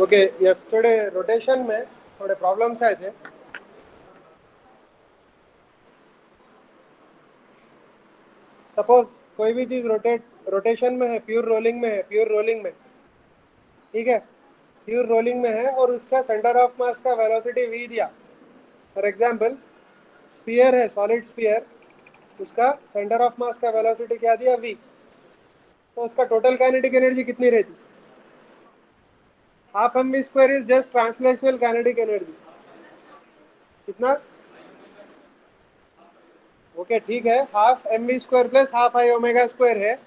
Okay, yesterday rotation में थोड़े problems आए थे। सपोज कोई भी चीज रोटेशन में है, प्योर रोलिंग में है, प्योर रोलिंग में, ठीक है, प्योर रोलिंग में है और उसका सेंटर ऑफ मास का वेलोसिटी v दिया। फॉर एग्जांपल स्फीयर है, सॉलिड स्फीयर, उसका सेंटर ऑफ मास का वेलोसिटी क्या दिया, v। तो उसका टोटल काइनेटिक एनर्जी कितनी रहती? Half M V square is just translational kinetic energy. कितना? ओके ठीक है, half M V square plus half I omega square है।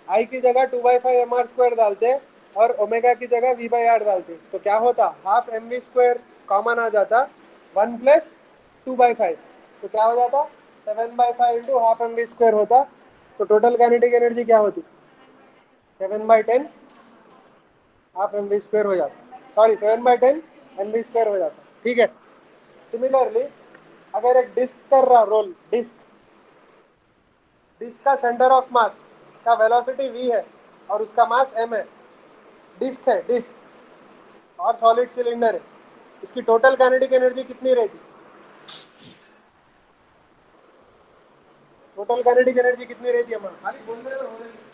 आई की जगह 2/5 एम आर स्क्वायर डालते और ओमेगा की जगह v/r डालते, तो क्या होता? Half M V square common आ जाता, 1 प्लस 2/5, तो क्या हो जाता? 7/5 into half M V square होता। तो टोटल काइनेटिक एनर्जी क्या होती? 7/10 हाफ एम वी स्क्वायर हो जाता, सॉरी 7/10 एम वी स्क्वायर हो जाता, ठीक है। सिमिलरली अगर एक डिस्क कर रहा रोल, डिस्क डिस्क का सेंटर ऑफ मास का वेलोसिटी v है और उसका मास m है, डिस्क है डिस्क और सॉलिड सिलेंडर है, इसकी टोटल काइनेटिक एनर्जी कितनी रहेगी? टोटल काइनेटिक एनर्जी कितनी रहती है हमारा? खाली बोल रहे हो रही है।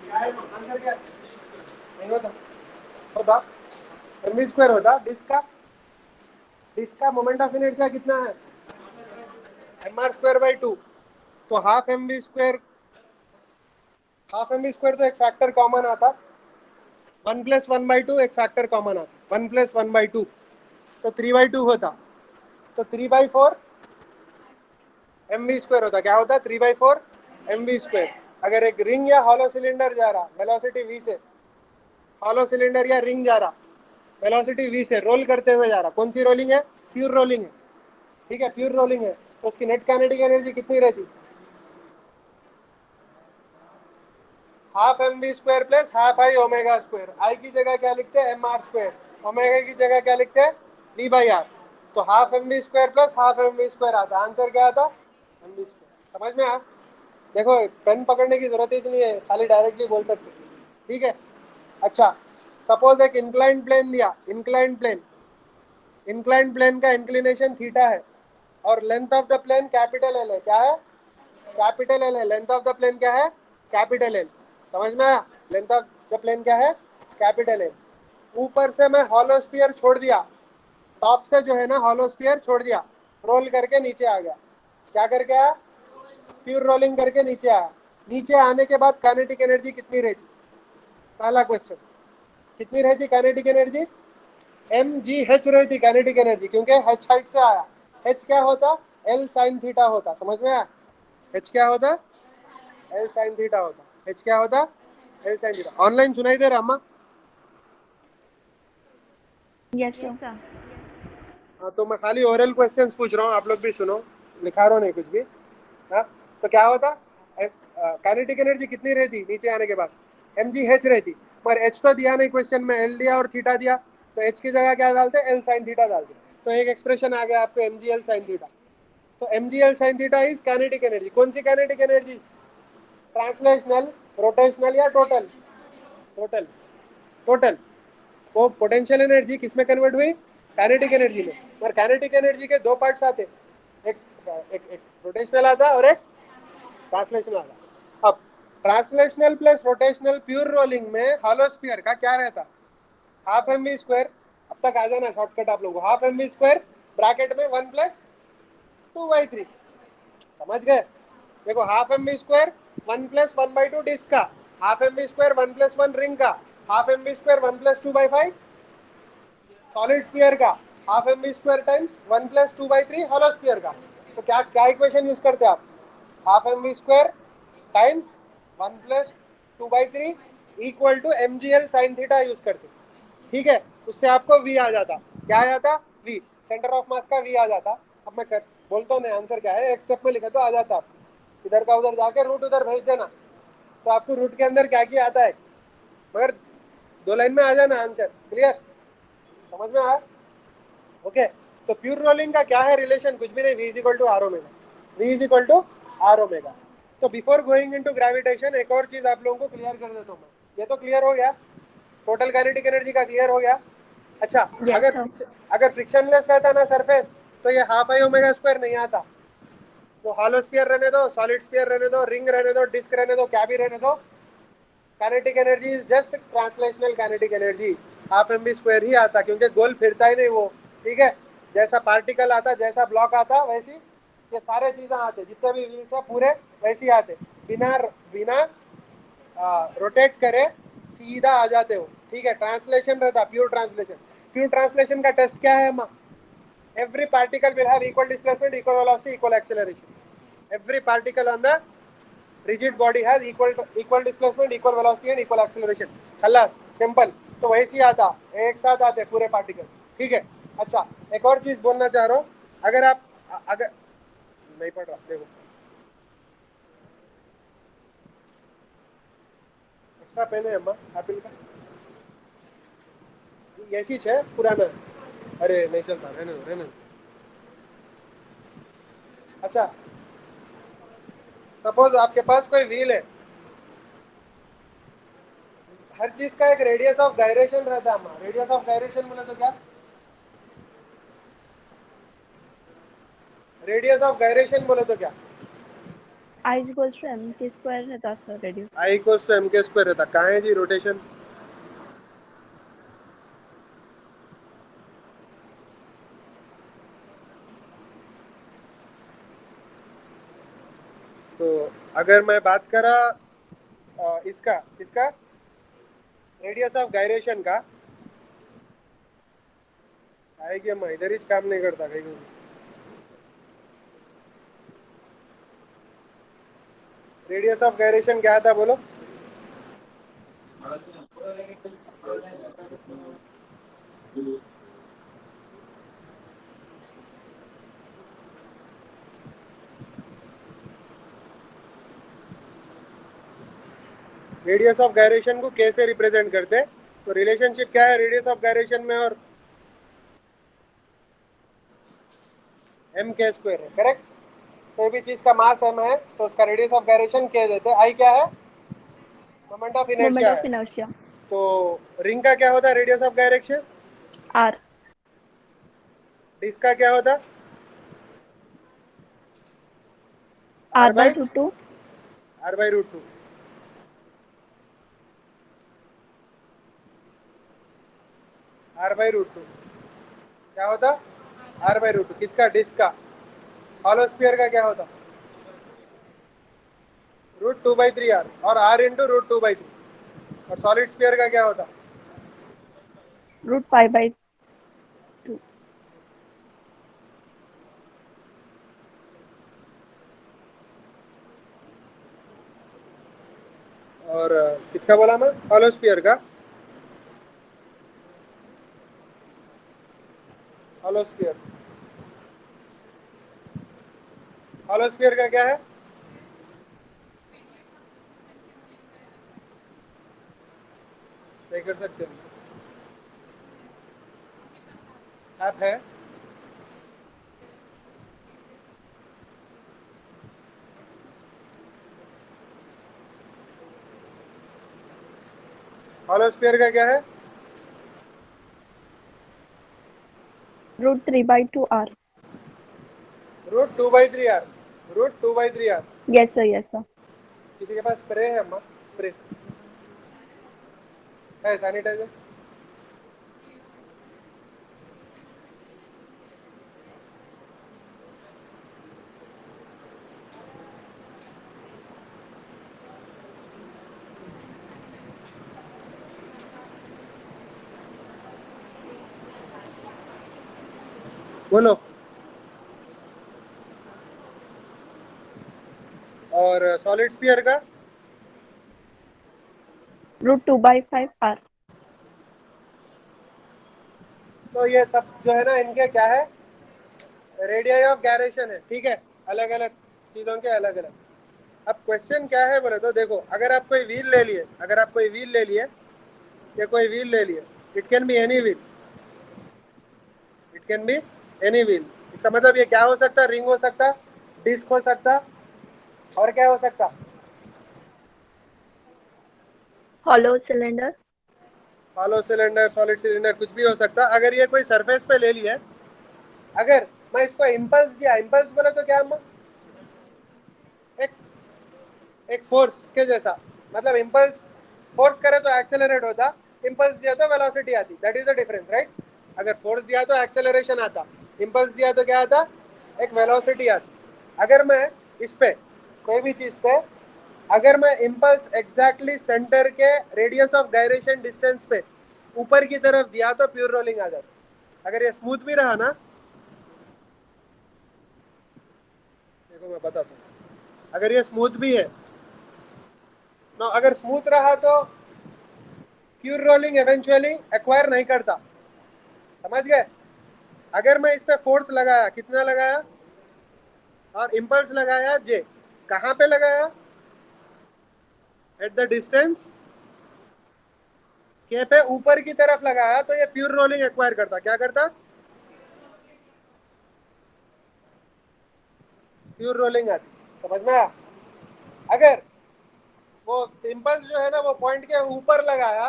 क्या है आंसर? क्या नहीं होता? होता एम वी स्क्वायर होता। डिस्क का मोमेंट ऑफ इनर्शिया कितना है? M R square by 2। तो हाफ एम वी स्क्वायर तो एक फैक्टर कॉमन आता, 1 प्लस 1/2 एक फैक्टर कॉमन आता, 1 प्लस 1/2 तो 3/2 होता। तो 3/4 एम वी स्क्वायर होता। क्या होता? 3/4 एम वी स्क्वायर। अगर एक रिंग या हॉलो सिलेंडर जा रहा वेलोसिटी v से, हॉलो सिलेंडर या रिंग जा रहा वेलोसिटी v से, रोल करते हुए जा रहा, कौन सी रोलिंग है? प्योर रोलिंग है, ठीक है, प्योर रोलिंग है, तो उसकी नेट काइनेटिक एनर्जी कितनी रहती? Half M V square plus half I omega square. I की जगह क्या लिखते हैं? M R square. ओमेगा की जगह क्या लिखते हैं? v/r। तो half M V square plus half M V square आता, आंसर क्या आता? M V square. समझ में आ? देखो पेन पकड़ने की जरूरत ही नहीं है, खाली डायरेक्टली बोल सकते, ठीक है। अच्छा, सपोज एक इंक्लाइन प्लेन दिया, इंक्लाइन प्लेन का इंक्लिनेशन थीटा है और length of the plane capital L है। क्या है? कैपिटल एल है। लेंथ ऑफ द प्लेन क्या है? Capital L. समझ में आया? लेंथ ऑफ द प्लेन क्या है? Capital L. ऊपर से मैं हॉलो स्फीयर छोड़ दिया, टॉप से जो है ना हॉलो स्फीयर छोड़ दिया, रोल करके नीचे आ गया। क्या करके आया? प्योर रोलिंग करके नीचे आया। नीचे आने के बाद काइनेटिक एनर्जी कितनी रहती? पहला क्वेश्चन, कितनी रहती kinetic energy? M G H रहती काइनेटिक एनर्जी, क्योंकि एच हाइट से आया। एच क्या होता? एल साइन थीटा होता। समझ में आया? एच क्या होता? एल साइन थीटा होता। एच क्या होता? L sine theta. ऑनलाइन सुनाई दे रहा अम्मा? Yes sir. हाँ, तो मैं खाली ओरल क्वेश्चंस पूछ रहा हूँ, आप लोग भी सुनो, लिखा रहो नहीं कुछ भी। हाँ, तो क्या होता? काइनेटिक एनर्जी कितनी रहती नीचे आने के बाद? एम जी एच रहती। पर एच तो दिया नहीं क्वेश्चन में, एल दिया और थीटा दिया, तो एच की जगह क्या डालते? एल साइन थीटा डालते। तो एक एक्सप्रेशन आ गया आपको, M G L sine theta. तो M G L sine theta is kinetic energy. कौन सी काइनेटिक एनर्जी? ट्रांसलेशनल, रोटेशनल या टोटल? टोटल। टोटल। वो पोटेंशियल एनर्जी किस में कन्वर्ट हुई? काइनेटिक एनर्जी में। और काइनेटिक एनर्जी के दो पार्ट्स आते, एक एक रोटेशनल आता और एक ट्रांसलेशनल आता। अब translational plus rotational pure rolling में हॉलो स्फीयर का क्या रहता? Half M V square. अब तक आ जाना शॉर्टकट आप लोगों को, half M V square bracket में 1+2/3। समझ गए? देखो half M V square 1+1/2 disc का, half M V square 1+1 ring का, half M V square 1+2/5 solid sphere का, half M V square times 1+2/3 hollow sphere का। तो क्या क्या इक्वेशन यूज करते आप? Half M V square times 1+2/3 equal to mgl sine theta use करते। ठीक है, उससे आपको v आ जाता। क्या आ जाता? v, सेंटर ऑफ मास का v आ जाता। अब मैं बोलता हूँ आंसर क्या है, एक स्टेप में लिखा तो आ जाता। आप इधर का उधर जाके रूट उधर भेज देना, तो आपको रूट के अंदर क्या क्या आता है, मगर 2 लाइन में आ जाना आंसर। क्लियर? समझ में आया? ओके। तो प्योर रोलिंग का क्या है रिलेशन? कुछ भी नहीं, v is equal to R omega, v is equal to R omega. तो बिफोर गोइंग इनटू ग्रेविटेशन एक और चीज आप लोगों को क्लियर कर देता हूँ मैं। ये तो क्लियर हो गया, टोटल काइनेटिक एनर्जी का क्लियर हो गया। अच्छा, Yes, अगर sir. अगर फ्रिक्शनलेस रहता ना सरफेस, तो ये हाफ आई ओमेगा स्क्वायर नहीं आता। तो हॉलो स्फीयर रहने दो, सॉलिड स्फीयर रहने दो, रिंग रहने दो, डिस्क रहने दो, क्या भी रहने दो, kinetic energy is just translational kinetic energy. Half M B square ही आता, क्योंकि गोल फिरता ही नहीं वो। ठीक है, जैसा पार्टिकल आता, जैसा ब्लॉक आता, वैसी ये सारे चीजें आते, जितने भी व्हील्स है पूरे वैसे ही आते, बिना बिना रोटेट करे सीधा आ जाते हो। ठीक है, ट्रांसलेशन रहता, प्योर ट्रांसलेशन। प्योर ट्रांसलेशन का टेस्ट क्या है? every particle will have equal displacement, equal velocity, equal acceleration. Every particle on the rigid body has equal displacement, equal velocity and equal acceleration. खल्लास, सिंपल। तो वैसे ही आता, एक साथ आते पूरे पार्टिकल। ठीक है। अच्छा, एक और चीज बोलना चाह रहा हूँ, अगर आप अगर नहीं पढ़ रहा, देखो एक्स्ट्रा पेन है अम्मा एप्पल का, ऐसी है पुराना है। अरे नहीं चलता, रहने दो रहने दो। अच्छा, सपोज आपके पास कोई व्हील है, हर चीज का एक रेडियस ऑफ गायरेशन रहता है। रेडियस ऑफ गायरेशन बोले तो क्या? रेडियस ऑफ गायरेशन बोले तो क्या? I is equals to m k square रहता sir radius. I equals to M K square रहता। कहाँ है जी रोटेशन? तो अगर मैं बात करा इसका इसका रेडियस ऑफ गायरेशन का, आएगी अम्मा, इधर ही काम नहीं करता कहीं। रेडियस ऑफ गायरेशन क्या था बोलो? रेडियस ऑफ गायरेशन को कैसे रिप्रेजेंट करते हैं? तो रिलेशनशिप क्या है रेडियस ऑफ गायरेशन में और एम के स्क्वायर है, करेक्ट? कोई भी चीज का मास m है तो उसका रेडियस ऑफ गायरेशन कह देते हैं। आई क्या है? Moment of Moment inertia of है। inertia. तो रिंग का क्या होता है radius of gyration? R. Disc का क्या होता? R R by by root 2. √2। r/√2 क्या होता? r/√2 किसका? डिस्क का। हॉलो स्फीयर का क्या होता? √2/3r और r × √2/3। और सॉलिड स्फीयर का क्या होता? Root pi by 2. और किसका बोला मैं? हॉलो स्फीयर का। हॉलो स्फीयर, हॉलो स्फीयर का क्या है? नहीं कर सकते ऐप है। हॉलो स्फीयर का क्या है? Root 3 by 2 R. √2/3r। √2/3r। Yes sir, yes sir. किसी के पास स्प्रे है अम्मा? स्प्रे है? सैनिटाइजर? बोलो। और सॉलिड स्फीयर का? √2/5 r। तो ये सब जो है ना, इनके क्या है, रेडियस ऑफ गायरेशन है, ठीक है, अलग अलग चीजों के अलग अलग। अब क्वेश्चन क्या है बोले तो देखो, अगर आप कोई व्हील ले लिए, अगर आप कोई व्हील ले लिए, या कोई व्हील ले लिए, it can be any wheel, it can be any wheel. इसका मतलब ये क्या हो सकता है, रिंग हो सकता, डिस्क हो सकता, और क्या हो सकता, hollow cylinder। Hollow cylinder, solid cylinder, कुछ भी हो सकता। अगर ये कोई सरफेस पे ले लिया, अगर मैं इसको इम्पल्स दिया, इम्पल्स बोले तो क्या हम, एक एक फोर्स के जैसा, मतलब इम्पल्स फोर्स करे तो एक्सेलरेट होता, इम्पल्स दिया तो वेलोसिटी आती, that is the difference, right. अगर फोर्स दिया तो एक्सेलरेशन आता, इम्पल्स दिया तो क्या आता, एक वेलोसिटी आती। अगर मैं इस पे कोई भी चीज पे, अगर मैं इम्पल्स एग्जैक्टली सेंटर के रेडियस ऑफ गायरेशन डिस्टेंस पे ऊपर की तरफ दिया तो प्योर रोलिंग आ जाती। अगर ये स्मूथ भी रहा ना, देखो मैं बताता हूँ, अगर ये स्मूथ भी है ना, अगर स्मूथ रहा तो प्योर रोलिंग एवेंचुअली एक्वायर नहीं करता, समझ गए। अगर मैं इस पे फोर्स लगाया, कितना लगाया, और इम्पल्स लगाया जे, कहाँ पे लगाया, एट द डिस्टेंस के पे ऊपर की तरफ लगाया, तो ये प्योर रोलिंग एक्वायर करता, क्या करता, प्योर रोलिंग आती, समझ में आया। अगर वो इम्पल्स जो है ना, वो पॉइंट के ऊपर लगाया,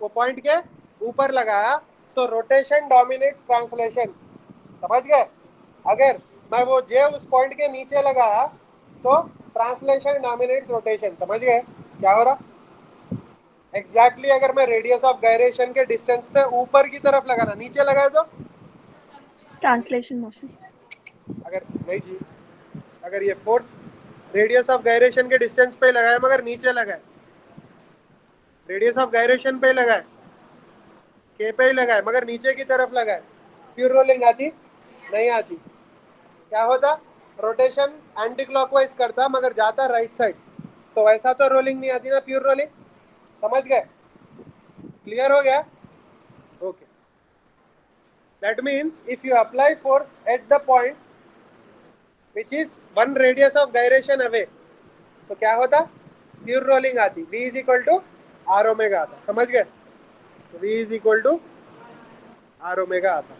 वो पॉइंट के ऊपर लगाया, तो रोटेशन डोमिनेट्स ट्रांसलेशन, समझ गए। अगर मैं वो जे उस पॉइंट के नीचे लगाया, तो ट्रांसलेशन डोमिनेट्स रोटेशन, समझ गए क्या हो रहा। एग्जैक्टली अगर मैं रेडियस ऑफ गायरेशन के डिस्टेंस पे ऊपर की तरफ लगाना, नीचे लगाया तो, translation motion। अगर नहीं जी, अगर ये फोर्स रेडियस ऑफ गायरेशन के डिस्टेंस पे लगाया मगर नीचे लगाए, रेडियस ऑफ गायरेशन पे लगाए, के पे ही लगाए मगर नीचे की तरफ लगाए, प्योर रोलिंग आती, नहीं आती। क्या होता, रोटेशन एंटी क्लॉकवाइज करता मगर जाता राइट साइड, तो वैसा तो रोलिंग नहीं आती ना, प्योर रोलिंग, समझ गए, क्लियर हो गया, okay. That means if you apply force at the point which is one radius of gyration away, तो क्या होता, प्योर रोलिंग आती, v is equal to R omega आता, समझ गए, v is equal to R omega आता,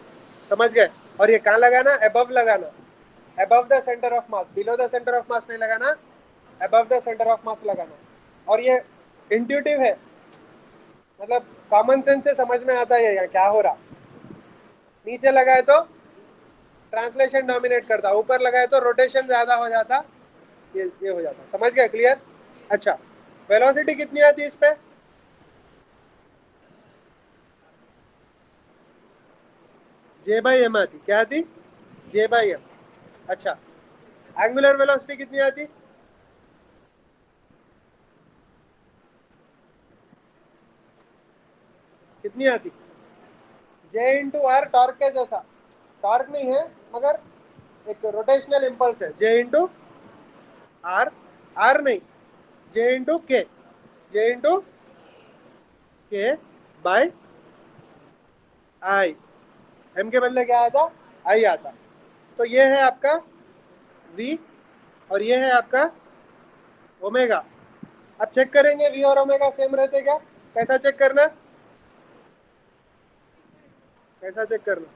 समझ गए। और ये कहाँ लगाना, एबव लगाना, above the centre of mass, below the centre of मास नहीं लगाना, above the centre of mass लगाना। और ये इंट्यूटिव है, मतलब कॉमन सेंस से समझ में आता है यहाँ क्या हो रहा। नीचे लगाए तो ट्रांसलेशन डोमिनेट करता, ऊपर लगाए तो रोटेशन ज्यादा हो जाता, ये हो जाता, समझ गए, क्लियर। अच्छा, वेलोसिटी कितनी आती है इस पे, जे बाई एम आती, क्या आती, जे बाई एम। अच्छा, एंगुलर वेलोसिटी कितनी आती, कितनी आती, जे इंटू आर, टॉर्क के जैसा, टॉर्क नहीं है मगर एक रोटेशनल इंपल्स है, जे इंटू आर, आर नहीं, जे इंटू के, जे इंटू के बाय आई, एम के बदले क्या आता, आई आता। तो ये है आपका v, और ये है आपका ओमेगा। अब चेक करेंगे v और ओमेगा सेम रहते क्या, कैसा चेक करना, कैसा चेक करना,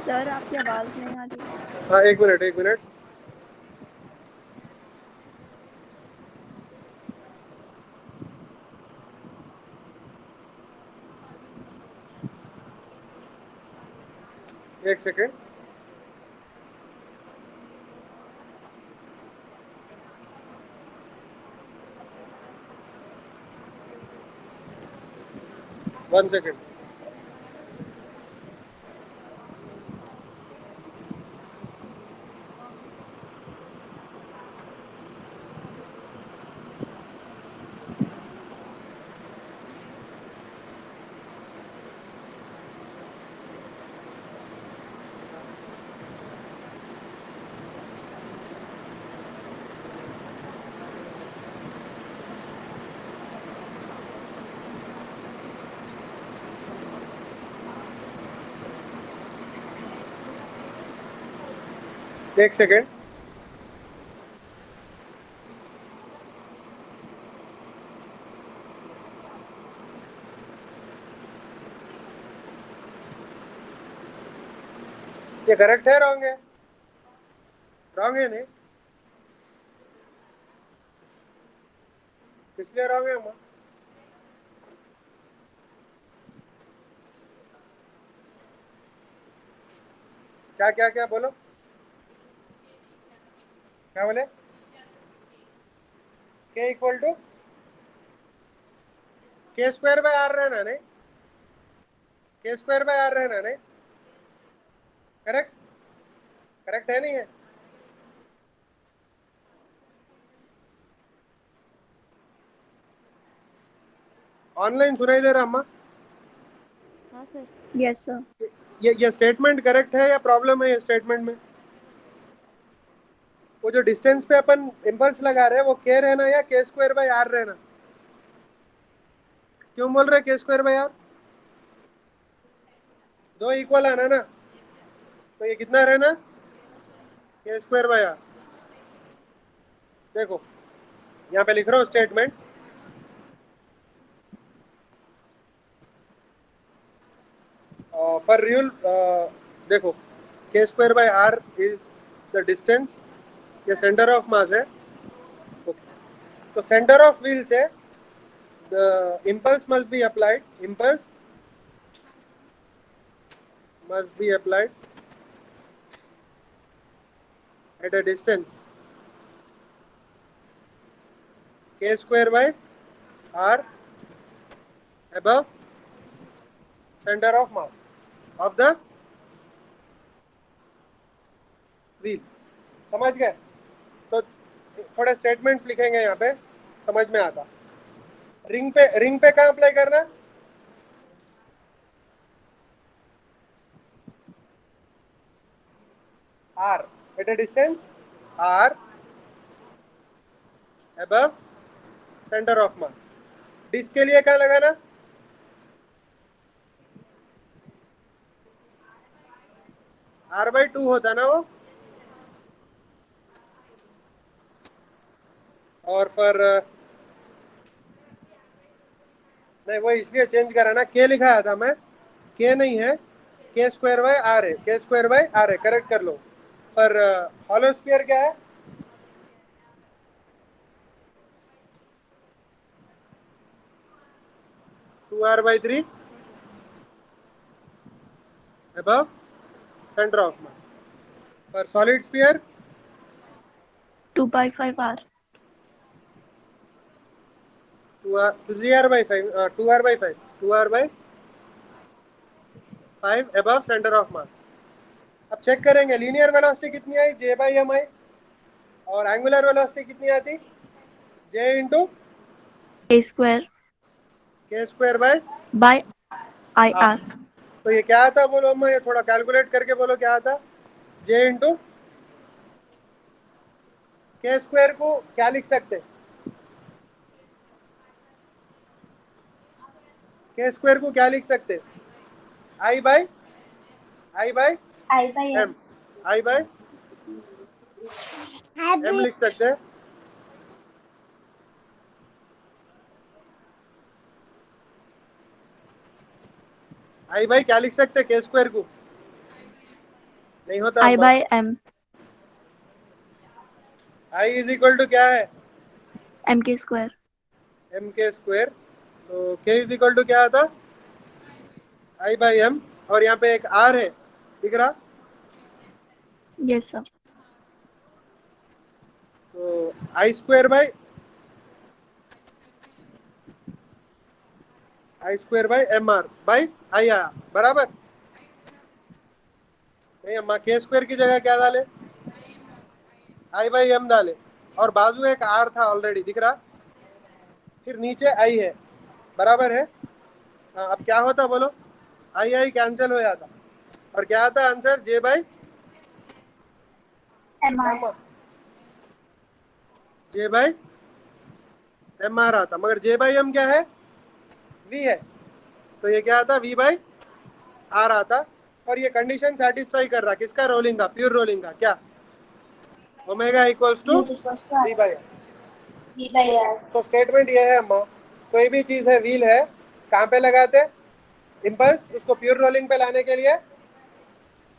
सर आपकी आवाज नहीं आ रही। हाँ, एक मिनट एक मिनट। एक सेकेंड। One second. एक सेकेंड। ये करेक्ट है रॉन्ग है? रॉन्ग है नहीं? इसलिए रॉन्ग है अम्मा। क्या क्या क्या बोलो, क्या बोले? के इक्वल टू के स्क्वायर बाय आर रहना नहीं? के स्क्वायर बाय आर रहना नहीं? करेक्ट? करेक्ट है नहीं है? ऑनलाइन सुनाई दे रहा अम्मा? हाँ सर। Yes sir. ये स्टेटमेंट करेक्ट है या प्रॉब्लम है ये स्टेटमेंट में? वो जो डिस्टेंस पे अपन इम्पल्स लगा रहे हैं वो के रहना या के स्क्वायर बाय आर रहना? क्यों बोल रहे के स्क्वायर बाय आर? दो इक्वल आना ना, तो ये कितना रहना? के स्क्वायर बाय आर। देखो यहाँ पे लिख रहा हूँ स्टेटमेंट। फॉर रियल, देखो, K square by R is the distance, ये सेंटर ऑफ मास है। तो सेंटर ऑफ व्हील से the impulse must be applied, impulse must be applied at a distance k square by r above center of mass of the wheel। समझ गए? तो थोड़े statements लिखेंगे यहाँ पे, समझ में आता। रिंग पे कहाँ अप्लाई करना? r at a distance r above center of mass। Disc के लिए क्या लगाना? r/2 होता ना वो। और फिर नहीं, वो इसलिए चेंज करा ना, के लिखाया था मैं, के नहीं है, के स्क्वायर बाय आर है, के स्क्वायर बाय आर है, करेक्ट कर लो। पर हॉलो स्फीयर क्या है? Two R by three above center of mass। पर solid sphere 2/5 R। Two R by five, two R by five, two R by five above centre of mass. अब check करेंगे linear velocity कितनी आई, जे by M आई, और angular velocity कितनी आती, J into A square K square by by R. IR। तो ये क्या आता बोलो अम्मा, ये थोड़ा कैलकुलेट करके बोलो क्या आता? जे इंटू के स्क्वायर को क्या लिख सकते? के स्क्वायर को क्या लिख सकते? आई बाय I/M। एम, आई बाय एम लिख सकते हैं। आई बाय क्या लिख सकते हैं के स्क्वायर को? नहीं होता I अम्मा। by m, I is equal to क्या है? mk square. M K square. तो के इज इक्वल टू क्या आता? I by M. और यहाँ पे एक आर है, दिख रहा? Yes sir. तो I square by M R by I आया, बराबर? नहीं अम्मा, के स्क्वेयर की जगह क्या डाले? आई बाई एम डाले। और बाजू एक आर था ऑलरेडी, दिख रहा? फिर नीचे आई है, बराबर है? हाँ, अब क्या होता बोलो? आई आई कैंसिल हो जाता, और क्या आता answer? J by MR. M. J by M R आता, मगर जे बाई एम क्या है? वी है। तो ये क्या आता? वी बाई आर आता। और ये कंडीशन सेटिस्फाई कर रहा किसका? रोलिंग का, प्योर रोलिंग का। क्या? Omega equals to V is equals to R. V by. V by R. तो स्टेटमेंट ये है अम्मा, कोई भी चीज है, व्हील है, कहाँ पे लगाते? इम्पल्स, उसको प्योर रोलिंग पे लाने के लिए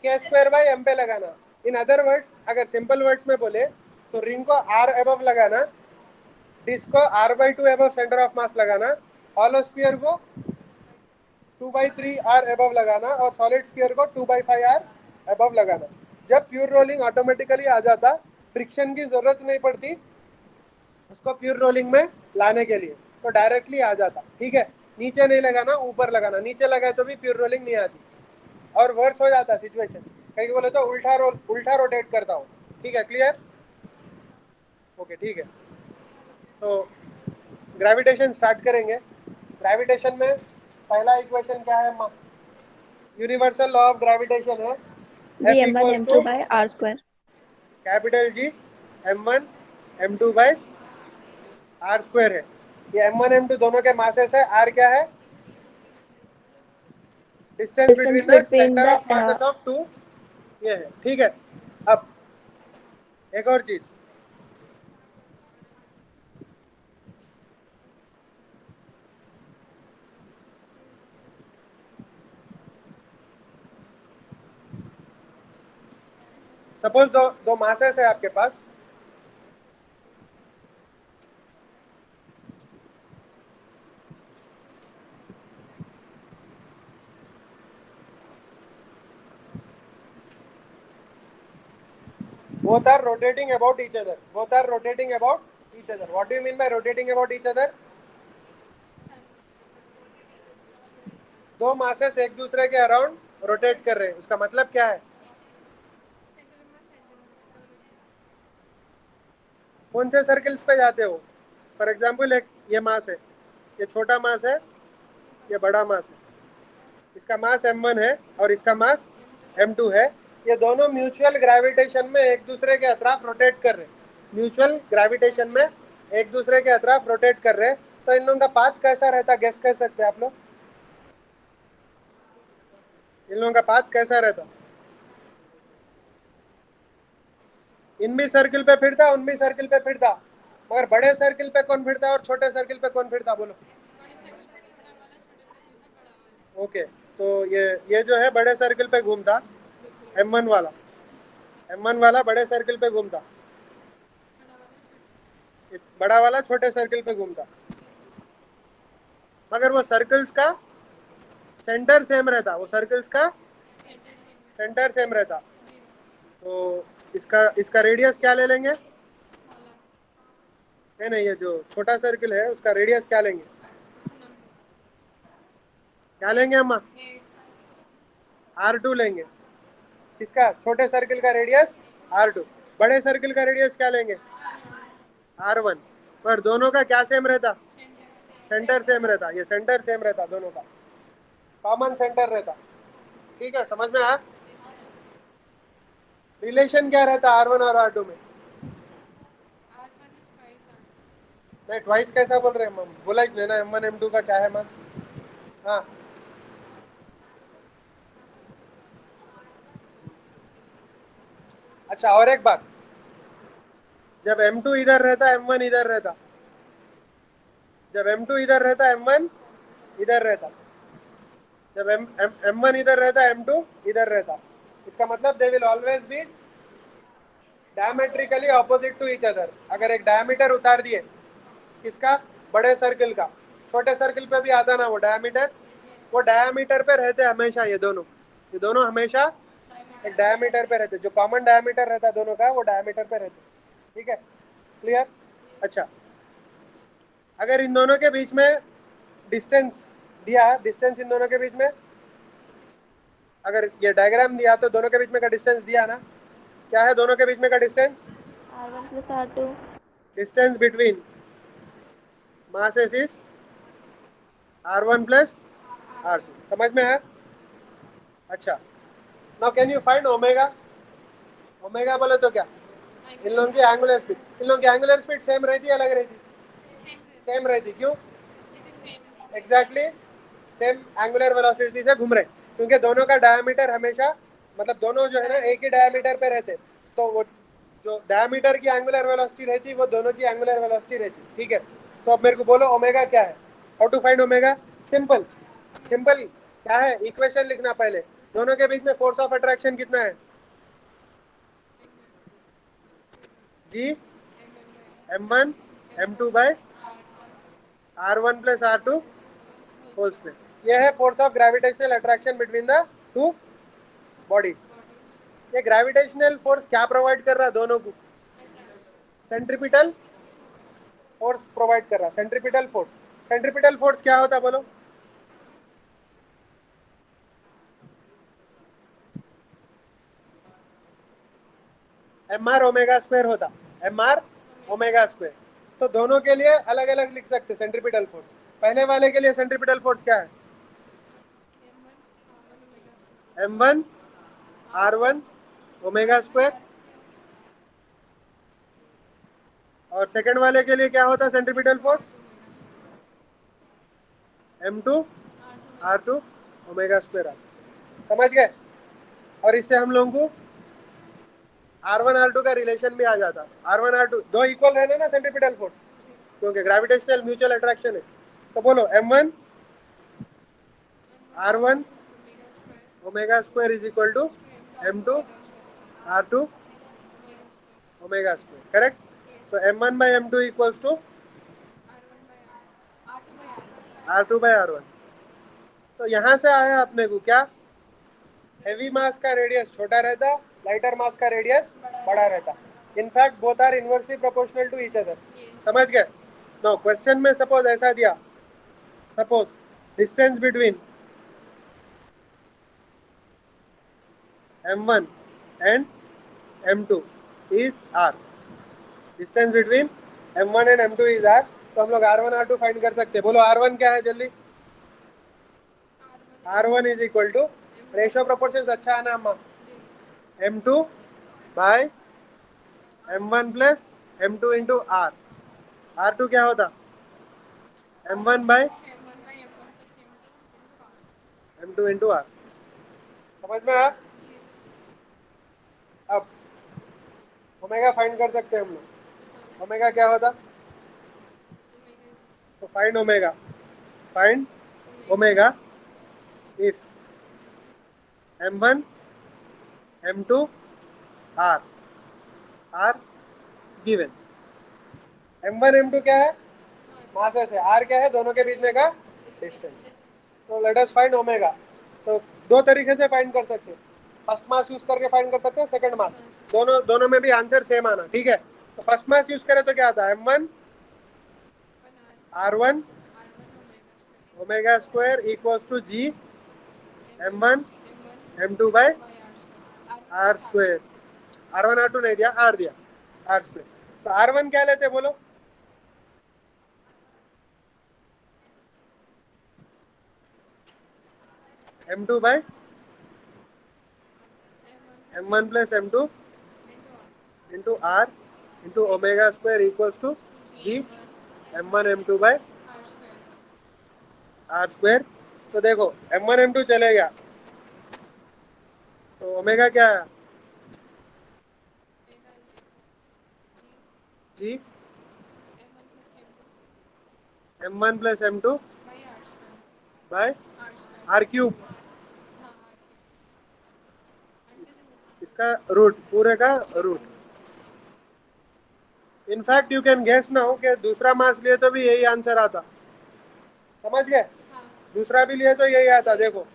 के स्क्वायर बाई एम पे लगाना। इन अदर वर्ड्स, अगर सिंपल वर्ड्स में बोले तो रिंग को आर एबव लगाना, डिस्क को R by two above centre of mass लगाना, हॉलो स्फीयर को 2/3 आर एबव लगाना, और सॉलिड स्फीयर को 2/5 आर एबव लगाना। जब प्योर रोलिंग ऑटोमेटिकली आ जाता, फ्रिक्शन की जरूरत नहीं पड़ती उसको प्योर रोलिंग में लाने के लिए, तो डायरेक्टली आ जाता। ठीक है, नीचे नहीं लगाना, ऊपर लगाना। नीचे लगाए तो भी प्योर रोलिंग नहीं आती, और वर्स हो जाता सिचुएशन। कहीं बोले तो उल्टा रोटेट करता हूँ। ठीक है, क्लियर? ओके, ठीक है। तो ग्रेविटेशन स्टार्ट करेंगे। ग्रेविटेशन में पहला इक्वेशन क्या है? यूनिवर्सल लॉ ऑफ ग्रेविटेशन है G F m1 equals m2 to by R square. Capital G m1 m2 by R square है। ये m1 m2 दोनों के मासेस है। r क्या है? Distance Distance between the between centre the of masses of two, ये है। ठीक है, अब एक और चीज, सपोज दो दो मासेस है आपके पास, both are rotating about each other. Both are rotating about each other. What do you mean by rotating about each other? दो मासेस एक दूसरे के अराउंड रोटेट कर रहे हैं, उसका मतलब क्या है? कौन से सर्कल्स पे जाते हो? फॉर एग्जाम्पल, एक ये मास है, ये छोटा मास है, ये बड़ा मास है। इसका मास m1 है और इसका मास m2 है। ये दोनों म्यूचुअल ग्रेविटेशन में एक दूसरे के अतराफ रोटेट कर रहे हैं। म्यूचुअल ग्रेविटेशन में एक दूसरे के अतराफ रोटेट कर रहे हैं। तो इन लोगों का पाथ कैसा रहता, गेस कर सकते हैं आप लोग? इन लोगों का पाथ कैसा रहता? इन भी सर्किल पे फिरता, उन भी सर्किल पे फिरता, मगर बड़े सर्किल पे कौन फिरता और छोटे सर्किल पे कौन फिरता बोलो? ओके, तो ये जो है बड़े सर्किल पे घूमता, m1 वाला, m1 वाला बड़े सर्किल पे घूमता, बड़ा वाला छोटे सर्किल पे घूमता। मगर वो सर्कल्स का सेंटर सेम रहता, वो सर्कल्स का सेंटर सेम रहता। तो इसका रेडियस क्या ले लेंगे? नहीं नहीं, ये जो छोटा सर्किल है उसका रेडियस क्या लेंगे? क्या लेंगे अम्मा? R2 लेंगे। किसका? छोटे सर्किल का रेडियस R2। बड़े सर्किल का रेडियस क्या लेंगे? R1। पर दोनों का क्या सेम रहता? सेंटर सेम रहता। ये सेंटर सेम रहता, दोनों का कॉमन सेंटर रहता। ठीक है, समझ में आया? रिलेशन क्या रहता R1 और R2 में? नहीं, ट्वाइस कैसा बोल रहे हैं? बोला ही लेना, m1 m2 का क्या है मास? हाँ, अच्छा, और एक बात, जब m2 इधर रहता m1 इधर रहता, जब m2 इधर रहता m1 इधर रहता, जब m1 इधर रहता m2 इधर रहता। इसका मतलब they will always be diametrically opposite to each other. अगर एक डायमीटर उतार दिए किसका, बड़े सर्कल का, छोटे सर्कल पे भी आता ना वो डायमीटर, वो डायमीटर पे रहते हमेशा। ये दोनों हमेशा एक डायमीटर पे रहते, जो कॉमन डायमीटर रहता है दोनों का, वो डायमीटर पे रहते। ठीक है, क्लियर। अच्छा, अगर इन दोनों के बीच में डिस्टेंस दिया, डिस्टेंस इन दोनों के बीच में, अगर ये डायग्राम दिया तो दोनों के बीच में का डिस्टेंस दिया ना, क्या है दोनों के बीच में का distance? R1 plus R2. Distance between masses is R1 plus R2। समझ में है? अच्छा, now can you find omega? Omega बोले तो क्या, इन लोगों की एंगुलर स्पीड, इन लोगों की एंगुलर स्पीड सेम रहती है अलग रहती? सेम रहती। क्यों? एग्जैक्टली सेम एंगुलर वेलोसिटी से घूम रहे, क्योंकि दोनों का डायमीटर हमेशा, मतलब दोनों जो है ना एक ही डायमीटर पे रहते, तो वो जो डायमीटर की एंगुलर वेलोसिटी रहती वो दोनों की एंगुलर वेलोसिटी रहती। ठीक है, तो अब मेरे को बोलो ओमेगा क्या है, how to find omega? Simple, simple क्या है, इक्वेशन लिखना पहले। दोनों के बीच में फोर्स ऑफ अट्रैक्शन कितना है? G, m1 m2 by r1 plus r2 whole square. ये है force of gravitational attraction between the two bodies. ये ग्रेविटेशनल फोर्स क्या प्रोवाइड कर रहा है दोनों को? सेंट्रीपिटल फोर्स प्रोवाइड कर रहा है, सेंट्रीपिटल फोर्स। सेंट्रीपिटल फोर्स क्या होता है बोलो? एम आर ओमेगा स्क्वायर होता, एम आर ओमेगा स्क्वायर। तो दोनों के लिए अलग अलग लिख सकते सेंट्रीपिटल फोर्स। पहले वाले के लिए सेंट्रीपिटल फोर्स क्या है? m1 r1 omega square. और सेकंड वाले के लिए क्या होता centripetal force? m2 r2 omega square. समझ गए? और इससे हम लोगों को R1 R2 का रिलेशन भी आ जाता। R1 R2 दो इक्वल रहने ना सेंट्रीपिटल फोर्स, क्योंकि ग्रेविटेशनल म्यूचुअल अट्रैक्शन है। तो बोलो m1 R1 omega square is equal to m2 R2 omega square. Correct? तो m1 by m2 equals to R2 by R1। तो यहाँ से आया अपने को क्या, हेवी मास का रेडियस छोटा रहता, लाइटर मास का रेडियस बड़ा रहता। In fact both are inversely proportional to each other. समझ गए? नो, क्वेश्चन में सपोज ऐसा दिया, suppose distance between m1 and m2 is r। Distance between m1 and m2 is r। तो हम लोग r1 r2 फाइंड कर सकते हैं। बोलो r1 क्या है जल्दी? r1 is equal to, ratio proportion अच्छा है ना अम्मा, m2 by m1 plus m2 into r। r2 क्या होता? m1 bye m2 into r। समझ में आया? अब ओमेगा फाइंड कर सकते हैं हम लोग। ओमेगा क्या होता? तो find omega, find omega if m1 m2 r r given. m1 m2 क्या है? मासेस है। r क्या है? दोनों के बीच में का डिस्टेंस। तो लेट अस फाइंड ओमेगा। तो दो तरीके से फाइंड कर सकते हैं, फर्स्ट मास यूज करके फाइंड कर सकते हैं, सेकंड मास। दोनों में भी आंसर सेम आना। ठीक है, तो फर्स्ट मास यूज करें तो क्या आता है? m1 r1 omega square equals to g m1 m2 by r square. r1 r2 नहीं दिया, r दिया, r स्क्वायर। तो r1 क्या लेते बोलो? m2 by m1 plus m2 into r into omega square equals to g m1 m2 by r square. तो देखो m1 m2 चले गया, तो ओमेगा क्या है? g m1 plus m2 by r cube. इसका रूट, पूरे का root. In fact you can guess now कि दूसरा मास लिए तो भी यही आंसर आता, समझ गए? दूसरा भी लिए तो यही आता, देखो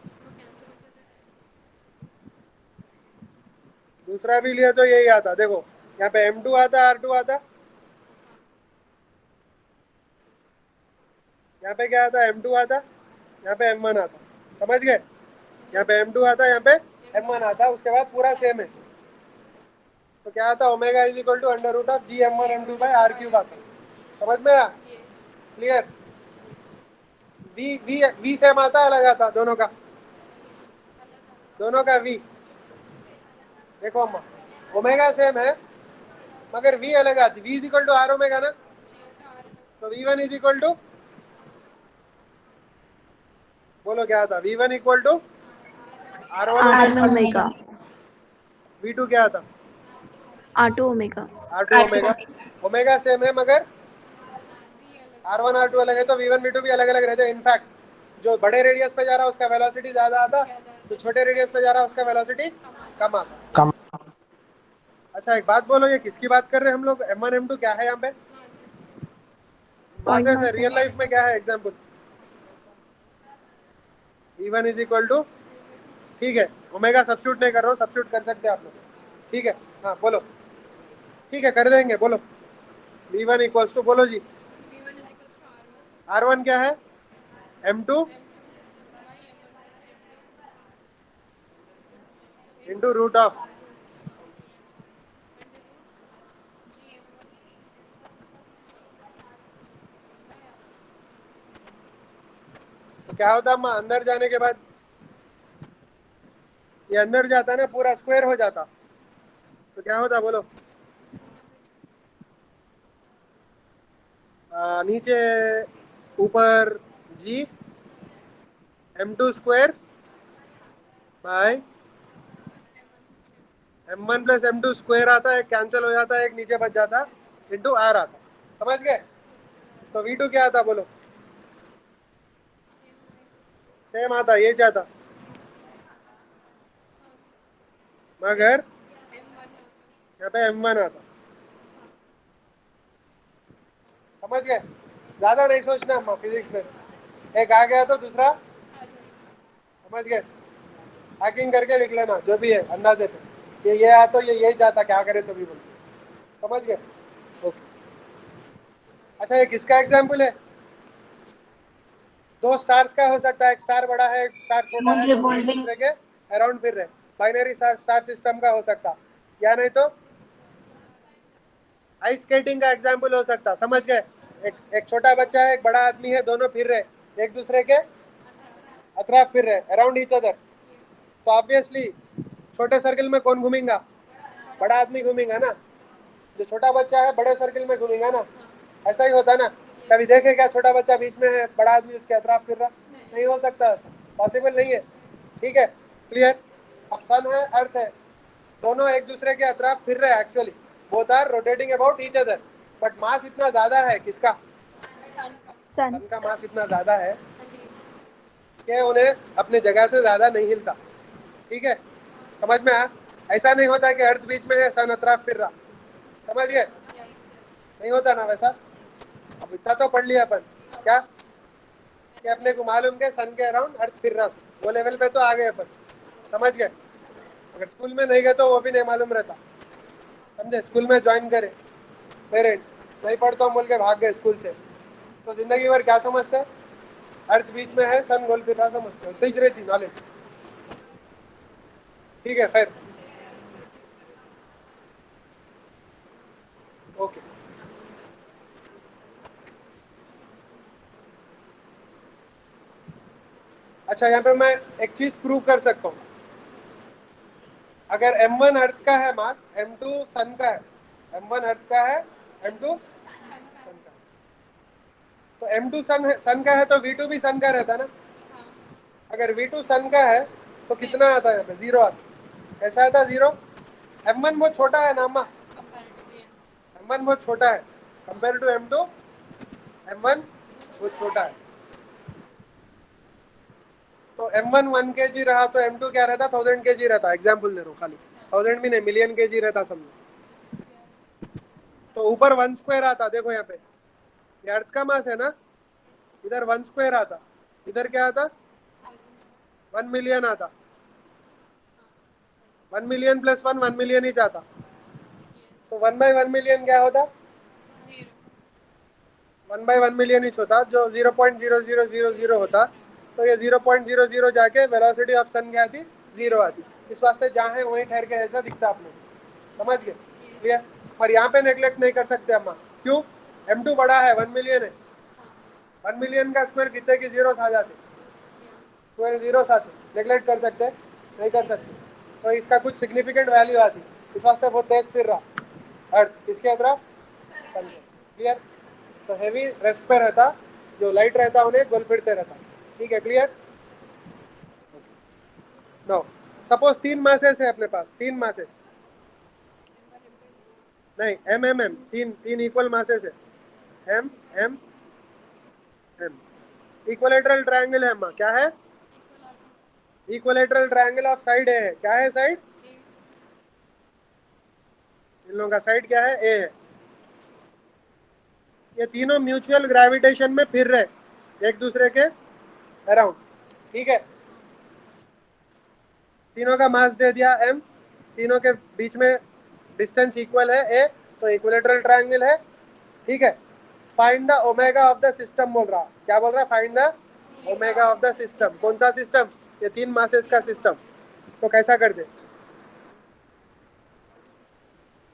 दूसरा भी लिए तो यही आता, देखो यहाँ पे M2 आता, R2 आता, यहाँ पे क्या आता, M2 आता, यहाँ पे M1 आता, समझ गए? यहाँ पे M2 आता, यहाँ पे M1 आता, उसके बाद पूरा सेम है। तो क्या आता, omega is equal to under root of G(M1M2) by R cube आता। समझ में आया? क्लियर? वी सेम आता, अलग आता दोनों का? दोनों का वी, देखो अम्मा, ओमेगा सेम है मगर वी अलग आती। V is equal to R omega ना, तो V1 इज इक्वल टू, बोलो क्या आता, V1 equal to R1 omega, V2 क्या आता, R2 omega, R2 omega. Omega same है मगर R1 R2 अलग है, तो V1 V2 भी अलग अलग रहते हैं। इनफैक्ट जो बड़े रेडियस पे जा रहा है उसका वेलोसिटी ज्यादा आता, जो छोटे रेडियस पे जा रहा है उसका वेलोसिटी कम आता। कम। अच्छा एक बात बोलो, ये किसकी बात कर रहे हैं हम लोग? M1 M2 क्या है यहाँ पे? मासेस है। रियल लाइफ में क्या है example? V1 is equal to, ठीक है, ओमेगा सब्स्टिट्यूट नहीं कर रहा हूँ, सब्स्टिट्यूट कर सकते हैं आप लोग, ठीक है? हाँ बोलो, ठीक है कर देंगे, बोलो V1 इक्वल्स टू, बोलो जी, R1 क्या है, M2 इंटू रूट ऑफ, तो क्या होता है अंदर जाने के बाद, ये अंदर जाता ना पूरा स्क्वायर हो जाता, तो क्या होता बोलो? नीचे ऊपर G M2 square by M1 plus M2 square आता है, कैंसिल हो जाता है, एक नीचे बच जाता इंटू R आता, समझ गए? तो V2 क्या आता बोलो? सेम आता, ये चाहता मगर यहाँ पे M1 आता, समझ गए? ज्यादा नहीं सोचना अम्मा फिजिक्स में, एक आ गया तो दूसरा, समझ गए? हैकिंग करके लिख लेना जो भी है अंदाजे पे, ये आ तो ये यही चाहता, क्या करे तो भी बोलो, समझ गए? ओके। अच्छा ये किसका एग्जाम्पल है? दो स्टार्स का हो सकता है, एक स्टार बड़ा है एक स्टार छोटा है, दोनों एक दूसरे के अराउंड फिर रहे, बाइनरी स्टार सिस्टम का हो सकता, या नहीं तो आइस स्केटिंग का एग्जाम्पल हो सकता, समझ गए? एक छोटा बच्चा है एक बड़ा आदमी है, दोनों फिर रहे एक दूसरे के अतराफ फिर रहे, अराउंड ईच अदर, तो ऑब्वियसली छोटे सर्कल में कौन घूमेगा? बड़ा आदमी घूमेगा ना, जो छोटा बच्चा है बड़े सर्कल में घूमेगा ना, ऐसा ही होता ना? कभी देखे क्या छोटा बच्चा बीच में है, बड़ा आदमी उसके अतराफ फिर रहा? नहीं हो सकता, पॉसिबल नहीं है, ठीक है? क्लियर? अब सन है अर्थ है, दोनों एक दूसरे के अतराफ फिर रहे हैं, actually both are rotating about each other, but mass इतना ज्यादा है किसका? सन का मास इतना ज्यादा है कि उन्हें अपने जगह से ज्यादा नहीं हिलता, ठीक है? समझ में आया? ऐसा नहीं होता कि अर्थ बीच में है सन अतराफ फिर रहा, समझ गए? नहीं होता ना वैसा। अब इतना तो पढ़ लिया अपन, क्या कि अपने को मालूम के सन के अराउंड अर्थ फिर रहा, वो लेवल पे तो आ गए अपन, समझ गए? अगर स्कूल में नहीं गए तो वो भी नहीं मालूम रहता, समझे? स्कूल में ज्वाइन करे पेरेंट्स, नहीं पढ़ता हूँ बोल के भाग गए स्कूल से, तो जिंदगी भर क्या समझते हैं? अर्थ बीच में है सन गोल फिर रहा समझते हैं, तेज रहती नॉलेज, ठीक है? खैर ओके। अच्छा यहाँ पे मैं एक चीज प्रूव कर सकता हूँ, अगर M1 अर्थ का है मास, M2 सन का है, M1 अर्थ का है, M2 सन का है, तो M2 सन का है तो V2 भी सन का रहता ना? अगर V2 सन का है तो कितना आता है यहाँ पे? 0 आता, कैसा आता? 0। M1 बहुत छोटा है ना अम्मा, M1 बहुत छोटा है कंपेयर टू M2, M1 बहुत छोटा है, तो M1 1 kg रहा तो M2 क्या रहता? 1000 kg रहता, एग्जाम्पल दे रहा हूँ खाली, 1000 भी नहीं, मिलियन केजी रहता समझो। तो ऊपर 1 स्क्वायर आता, देखो यहाँ पे ये अर्थ का मास है ना, इधर 1 स्क्वायर आता, इधर क्या आता 1 मिलियन आता। 1 मिलियन प्लस 1 1 मिलियन ही जाता। तो 1/1 मिलियन क्या होता, 1/1 मिलियन ही होता, जो 0.0000 होता। तो ये 0.00 जाके वेलोसिटी ऑफ सन क्या आती, 0 आती। इस वास्ते जहाँ है वहीं ठहर के ऐसा दिखता आपने, समझ गए, क्लियर। पर यहाँ पे नेग्लेक्ट नहीं कर सकते अम्मा, क्यों, m2 बड़ा है, 1 मिलियन है, 1 मिलियन का स्क्वायर कितने की जीरो आ जाते, 12 जीरो आते, नेग्लेक्ट कर सकते, नहीं कर सकते। तो इसका कुछ सिग्निफिकेंट वैल्यू आती, इस वास्ते बहुत तेज फिर रहा अर्थ किसके तरफ, सन के, क्लियर। तो हैवी रेस्ट पे रहता, जो लाइट रहता उन्हें गोल फिरते रहता, ठीक है, क्लियर। नो, सपोज 3 मासेस है अपने पास, 3 मासेस, नहीं एम एम एम, तीन इक्वल मासेस है, M M M. Equilateral triangle है अम्मा, क्या है, इक्वलेटरल ट्रायंगल ऑफ साइड है, क्या है साइड, इन लोगों का साइड क्या है, ए है। ये तीनों म्यूचुअल ग्रेविटेशन में फिर रहे एक दूसरे के अराउंड, ठीक है। तीनों का मास दे दिया m, तीनों के बीच में डिस्टेंस इक्वल है a, तो इक्विलेटरल ट्रायंगल है, ठीक है। Find the omega of the system बोल रहा, क्या बोल रहा है, find the omega of the system. कौन सा सिस्टम, ये 3 मासेस का सिस्टम। तो कैसा कर दे,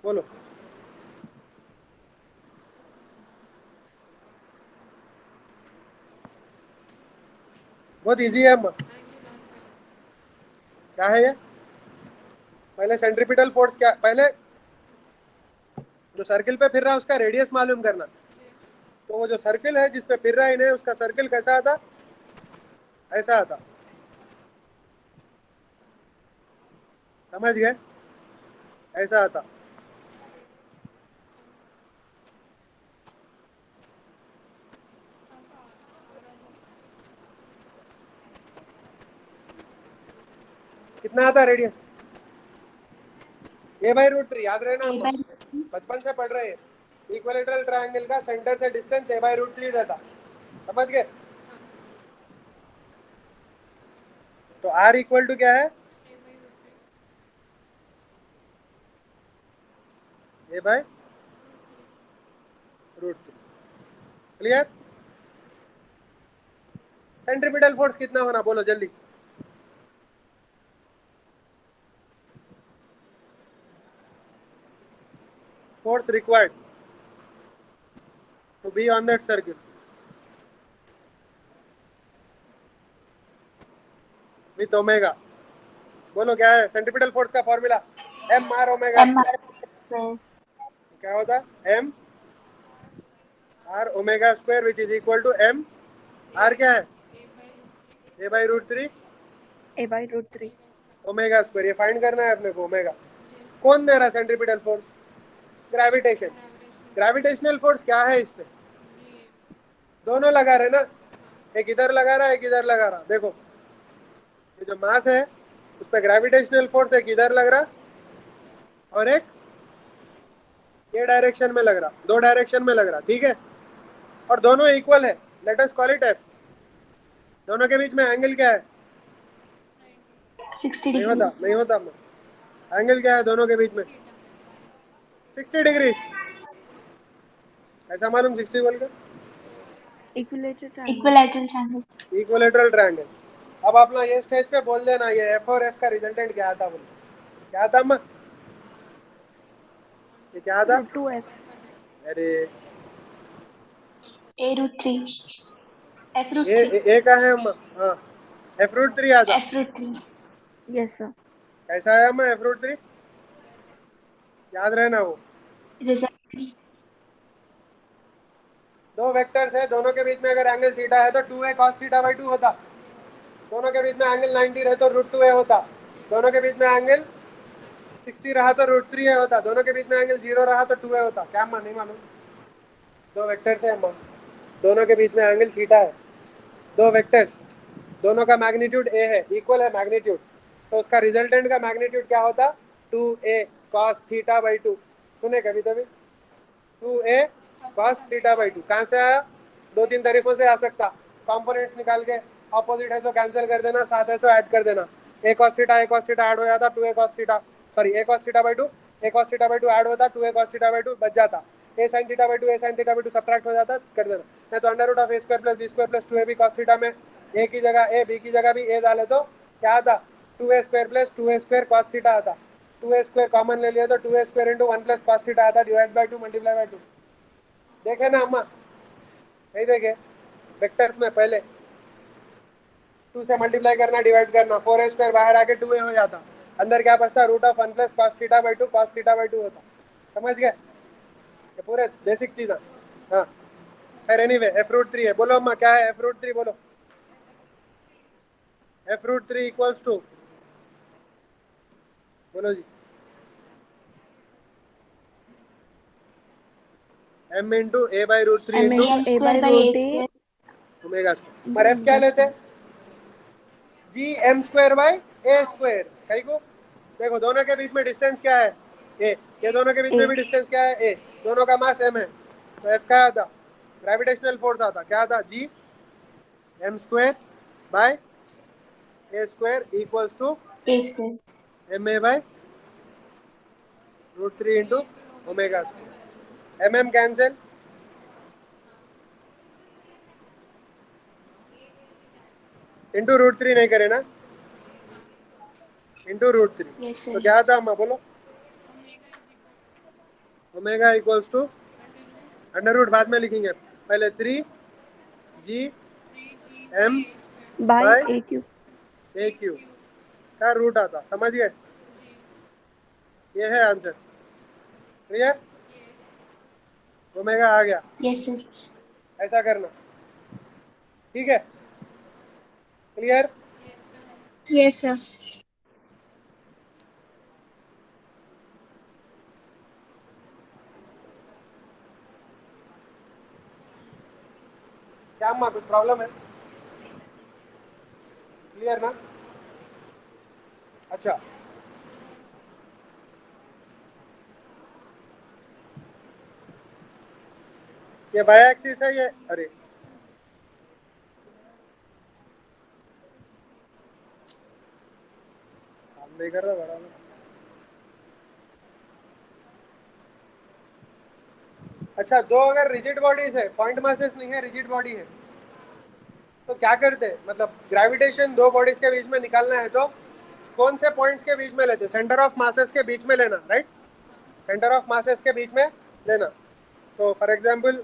बोलो, बहुत इजी है अम्मा। क्या है ये, पहले सेंट्रीपिटल फोर्स क्या, पहले जो सर्किल पे फिर रहा है उसका रेडियस मालूम करना। तो वो जो सर्किल है जिसपे फिर रहा है इन्हें, उसका सर्किल कैसा आता, ऐसा आता, समझ गए, ऐसा आता। कितना आता रेडियस, a/√3, याद रहे ना हम बचपन से पढ़ रहे हैं, इक्विलेटरल ट्रायंगल का सेंटर से डिस्टेंस a/√3 रहता, समझ गए। तो r इक्वल टू क्या है, a/√3, क्लियर। सेंट्रीपिटल फोर्स कितना होना, बोलो जल्दी, force required to be on that circle, with omega. बोलो क्या है सेंट्रीपिटल फोर्स का फॉर्मूला, m/r ओमेगा, क्या होता, m/r omega square which is equal to m, r क्या है, a/√3 ओमेगा स्क्वायर। ये फाइंड करना है अपने को, ओमेगा कौन दे रहा, centripetal force, gravitation. Gravitational force क्या है इसमें, दोनों लगा रहे ना, एक इधर लगा रहा है एक इधर लगा रहा, देखो ये जो मास है उस पर ग्रेविटेशनल फोर्स एक इधर लग रहा और एक ये डायरेक्शन में लग रहा, 2 डायरेक्शन में लग रहा, ठीक है। और दोनों इक्वल है, let us call it F. दोनों के बीच में एंगल क्या है, 60 नहीं होता एंगल क्या है दोनों के बीच में, 60 डिग्री। ऐसा मालूम 60 बोल के, इक्विलेटरल ट्रायंगल। अब आप ना ये स्टेज पे बोल देना ये एफ और एफ का रिजल्टेंट क्या आता, बोले क्या था अम्मा, ये क्या था, √2f, अरे a√3, ये का है अम्मा, हाँ f√3 आता, yes sir, कैसा है अम्मा f√3, याद रहना वो दो वेक्टर्स है, दोनों के बीच में अगर एंगल थीटा है तो 2a cos θ/2 होता, दोनों के बीच में एंगल 90 रहे तो √2a होता, दोनों के बीच में एंगल 60 रहा तो √3a होता, दोनों के बीच में एंगल 0 रहा तो 2a होता। क्या अम्मा नहीं मालूम, दो वेक्टर्स है अम्मा, दोनों के बीच में एंगल थीटा है, दो वेक्टर्स, दोनों का मैग्नीट्यूड a है, इक्वल है मैग्नीट्यूड, तो उसका रिजल्टेंट का मैग्नीट्यूड क्या होता, 2a cos थीटा बाई 2, सुने कभी कभी 2a cos थीटा बाई 2 कहाँ से आया? दो तीन तरीकों से आ सकता, कंपोनेंट्स निकाल के, ऑपोजिट है तो कैंसिल कर देना, साथ है तो ऐड कर देना, a cos थीटा ऐड हो जाता 2a cos theta, sorry a cos theta by 2, a cos theta by 2 add होता 2a cos थीटा बाई 2 बच जाता, a sin theta by 2 a sin theta by 2 subtract हो जाता, कर देना, नहीं तो under root of a square plus b square plus 2ab cos theta में a की जगह a b की जगह भी a डाले तो क्या आता? 2a square plus 2a square cos theta आता, 2a स्क्वायर कॉमन ले लिया तो 2a square into 1 plus cos theta आता डिवाइड बाई 2 मल्टीप्लाई बाई 2, देखे ना अम्मा? नहीं देखे? वेक्टर्स में पहले 2 से मल्टीप्लाई करना डिवाइड करना, 4a स्क्वायर बाहर आके 2a हो जाता, अंदर क्या बचता? Root of 1 plus cos theta by 2 cos theta by 2 होता, समझ गए? ये पूरे बेसिक चीज है। हाँ खैर एनीवे एफ रूट 3 है, बोलो अम्मा क्या है एफ रूट 3? बोलो एफ रूट 3 इक्वल्स टू, बोलो G, m into A by root 3 m into into a by root 3 omega square, पर f क्या लेते हैं? G M square by A square, कहीं को देखो दोनों के बीच में डिस्टेंस क्या है? ए, ये दोनों के बीच में भी डिस्टेंस क्या है? ए, दोनों का मास m है, तो f क्या आता? ग्रेविटेशनल फोर्स आता, क्या आता? G M square by A square equals to a square. M A by root 3 into omega square, M M cancel, into root 3 नहीं करे ना, इंटू रूट 3, Yes, तो sir. क्या आता अम्मा बोलो? Omega equals to under root बाद में लिखेंगे, पहले 3 G M By by a cube. A cube का रूट आता, समझ गए? ये है आंसर, क्लियर? ओमेगा आ गया, Yes, sir. ऐसा करना, ठीक है? क्लियर? Yes, sir. क्या अम्मा कुछ प्रॉब्लम है? क्लियर ना? अच्छा ये बाय एक्सिस है ये, अरे काम नहीं कर रहा बराबर। अच्छा दो अगर रिजिड बॉडीज है, पॉइंट मासेस नहीं है, रिजिड बॉडी है, तो क्या करते हैं? मतलब ग्रेविटेशन दो बॉडीज के बीच में निकालना है तो कौन से पॉइंट्स के बीच में लेते? सेंटर ऑफ मासेस के बीच में लेना, राइट? सेंटर ऑफ मासेस के बीच में लेना, तो फॉर एग्जांपल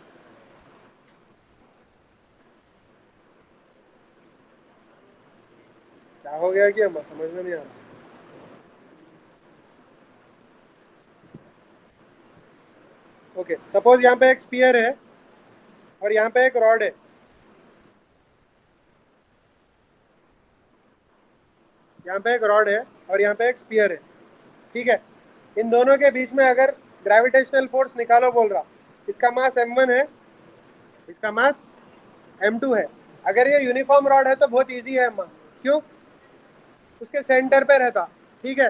क्या हो गया कि हम समझ में नहीं आ रहा। ओके सपोज यहाँ पे एक स्फीयर है और यहाँ पे एक रॉड है, यहाँ पे एक रॉड है और यहाँ पे एक स्फीयर है, ठीक है? इन दोनों के बीच में अगर ग्रेविटेशनल फोर्स निकालो बोल रहा, इसका मास m1 है, इसका मास m2 है, अगर ये यूनिफॉर्म रॉड है तो बहुत इजी है अम्मा, क्यों? उसके सेंटर पे रहता, ठीक है?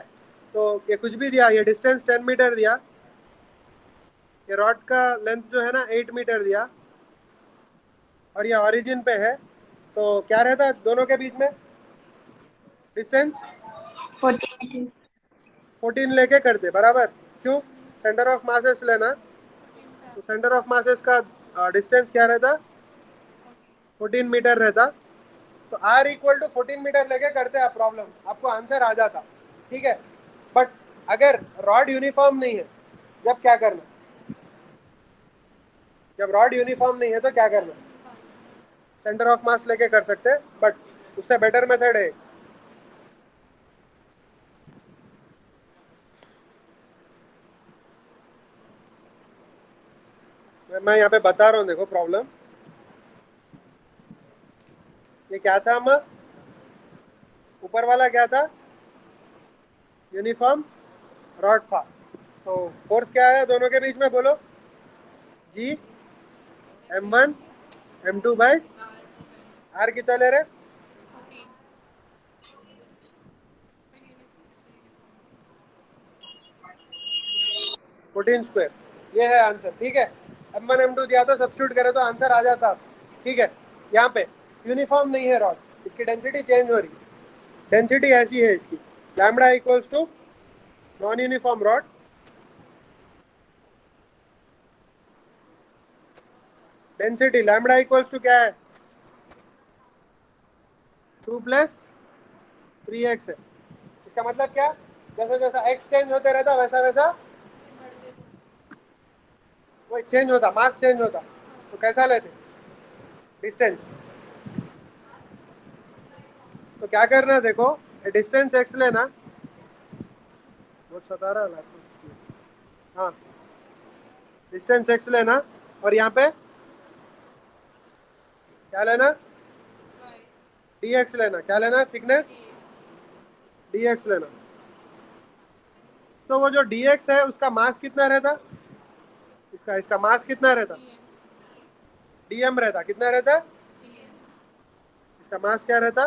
तो ये कुछ भी दिया, ये डिस्टेंस 10 मीटर दिया, ये रॉड का लेंथ जो है ना 8 मीटर दिया, और ये ओरिजिन पे है, तो क्या रहता है दोनों के बीच में डिस्टेंस? 14. 14 लेके करते बराबर, क्यों? सेंटर ऑफ मासेस लेना, तो सेंटर ऑफ मासेस का डिस्टेंस क्या रहता? 14 मीटर रहता, तो r इक्वल टू 14 मीटर लेके करते आप प्रॉब्लम, आपको आंसर आ जाता, ठीक है? बट अगर रॉड यूनिफॉर्म नहीं है, जब क्या करना? जब रॉड यूनिफॉर्म नहीं है तो क्या करना? सेंटर ऑफ मास लेके कर सकते हैं, बट उससे बेटर मेथड है, मैं यहाँ पे बता रहा हूँ, देखो प्रॉब्लम ये क्या था अम्मा? ऊपर वाला क्या था? यूनिफॉर्म रॉड था, तो फोर्स क्या है दोनों के बीच में बोलो? जी m1 m2 बाई आर कितना ले रहे? 14 स्क्वायर, ये है आंसर। ठीक है, M1 M2 दिया तो सब्स्टिट्यूट करे तो आंसर आ जाता। ठीक है, यहाँ पे यूनिफॉर्म नहीं है रॉड, इसकी डेंसिटी चेंज हो रही है। डेंसिटी ऐसी है इसकी, lambda equals to non uniform rod, density lambda equals to क्या है 2 + 3x है। इसका मतलब क्या, जैसा जैसा x चेंज होते रहता वैसा वैसा वो चेंज होता, मास चेंज होता। तो कैसा लेते, डिस्टेंस। तो क्या करना है देखो, डिस्टेंस x लेना, बहुत सता रहा है। हाँ, डिस्टेंस x लेना और यहाँ पे क्या लेना, dx लेना। क्या लेना, थिकनेस dx लेना। तो वो जो dx है उसका मास कितना रहता, इसका मास कितना रहता, dm रहता। कितना रहता, इसका मास क्या रहता,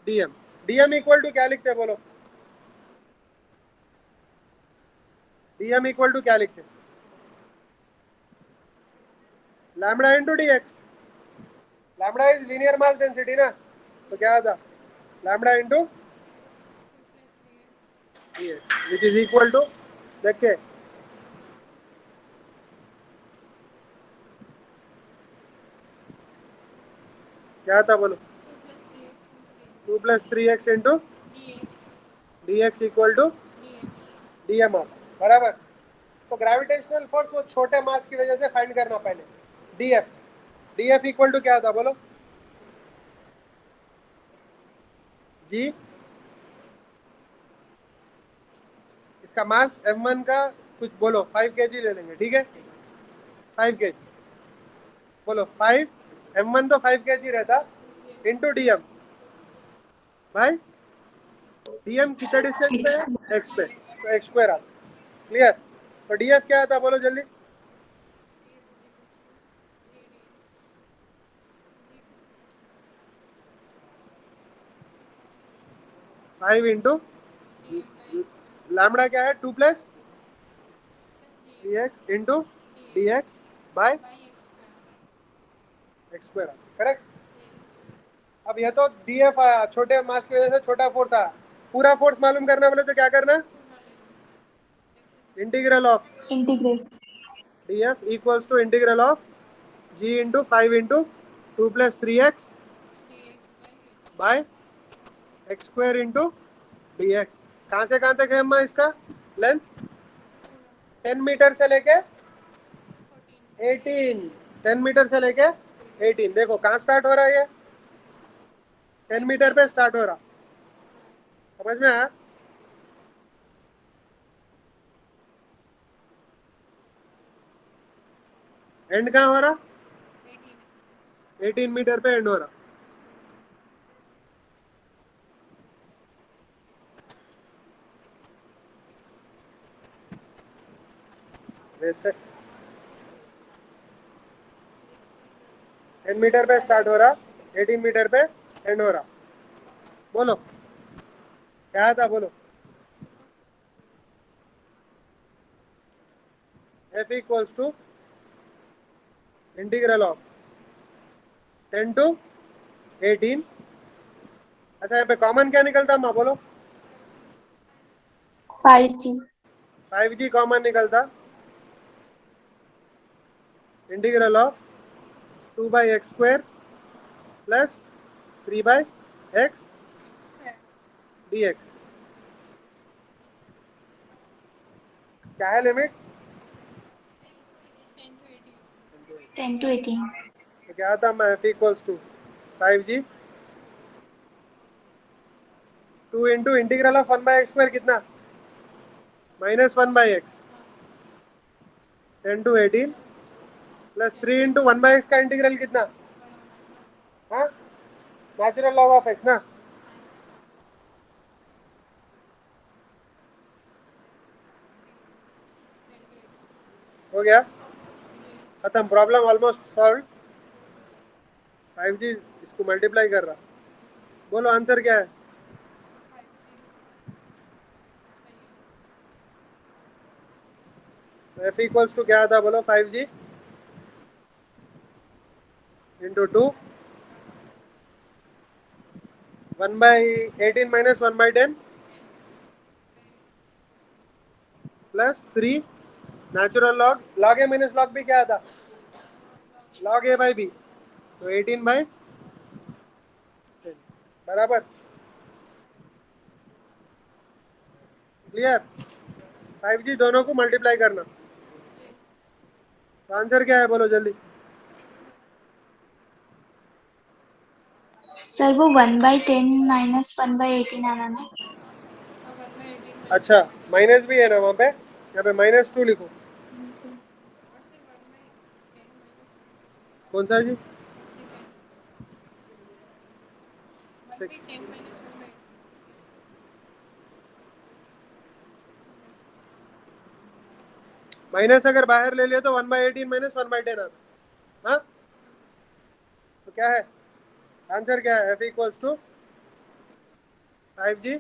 dm। dm इक्वल टू क्या लिखते हैं बोलो, dm इक्वल टू क्या लिखते हैं, lambda into dx। Lambda is linear mass density ना, तो क्या आता, lambda into dx which is equal to, देखिए क्या था बोलो, 2 + 3x into dx equal to dm। बराबर। तो ग्रेविटेशनल फोर्स वो छोटे मास की वजह से फाइंड करना पहले, df। df इक्वल टू क्या था बोलो, g, इसका मास m1 का कुछ बोलो 5 kg ले लेंगे। ठीक है, 5 kg बोलो, 5 m1 तो 5 kg रहता इंटू dm। भाई dm कितना डिस्टेंस पे है, x पे, तो x स्क्वायर आता। क्लियर। तो df क्या आता बोलो जल्दी, 5 इंटू लैम्बडा क्या है 2 + 3x into dx by x square. Correct. अब यह तो df आया, छोटे मास की वजह से छोटा फोर्स आया। पूरा फोर्स मालूम करना बोले तो क्या करना, integral of integrate df equals to integral of g into 5 into 2 + 3x by x square into dx। कहाँ से कहाँ तक है अम्मा इसका लेंथ, 10 मीटर से लेके 18, 10 मीटर से लेके 18। देखो कहाँ स्टार्ट हो रहा है, ये 10 मीटर पे स्टार्ट हो रहा। समझ में आया, एंड कहाँ हो रहा, 18 मीटर पे एंड हो रहा। वेस्ट है, 10 मीटर पे स्टार्ट हो रहा, 18 मीटर पे एंड हो रहा। बोलो क्या था बोलो, f equals to integral of 10 to 18। अच्छा यहाँ पे कॉमन क्या निकलता माँ बोलो, 5G 5g कॉमन निकलता, integral of 2/x square plus 3/x dx। क्या है लिमिट, 10 to 18 तो क्या था मैं f equals to 5g 2 into integral of 1/x square कितना, -1/x 10 to 18 plus 3 into 1/x का इंटीग्रल कितना, हाँ नेचुरल लॉग ऑफ x ना। हो गया खत्म, प्रॉब्लम ऑलमोस्ट सॉल्व। 5g इसको मल्टीप्लाई कर रहा, बोलो आंसर क्या है, एफ इक्वल्स टू क्या आता बोलो, 5G into 2 1/18 minus 1/10 plus 3 natural log, log A minus log B क्या आता, लॉग ए बाई बी, तो 18/10 बराबर। क्लियर। 5G दोनों को मल्टीप्लाई करना, तो आंसर क्या है बोलो जल्दी। सर वो 1/10 माइनस 1/18 आना ना। अच्छा माइनस भी है ना वहाँ पे, यहाँ पे -2 लिखो। कौन सा जी, माइनस अगर बाहर ले लिया तो 1/18 माइनस 1/10 आता। हाँ तो क्या है आंसर, क्या है, F equals to 5G।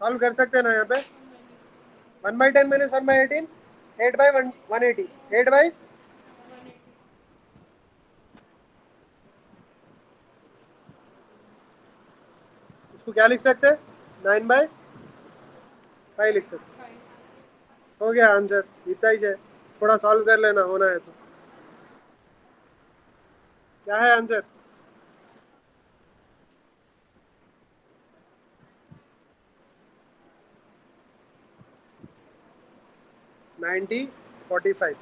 Solve कर सकते हैं ना यहाँ पे, 1/10 माइनस 1/18, 8/180, 8 इसको क्या लिख सकते हैं, 9/5 लिख सकते हैं। हो गया आंसर, इतना ही है, थोड़ा सॉल्व कर लेना होना है तो। क्या है आंसर, 90/45,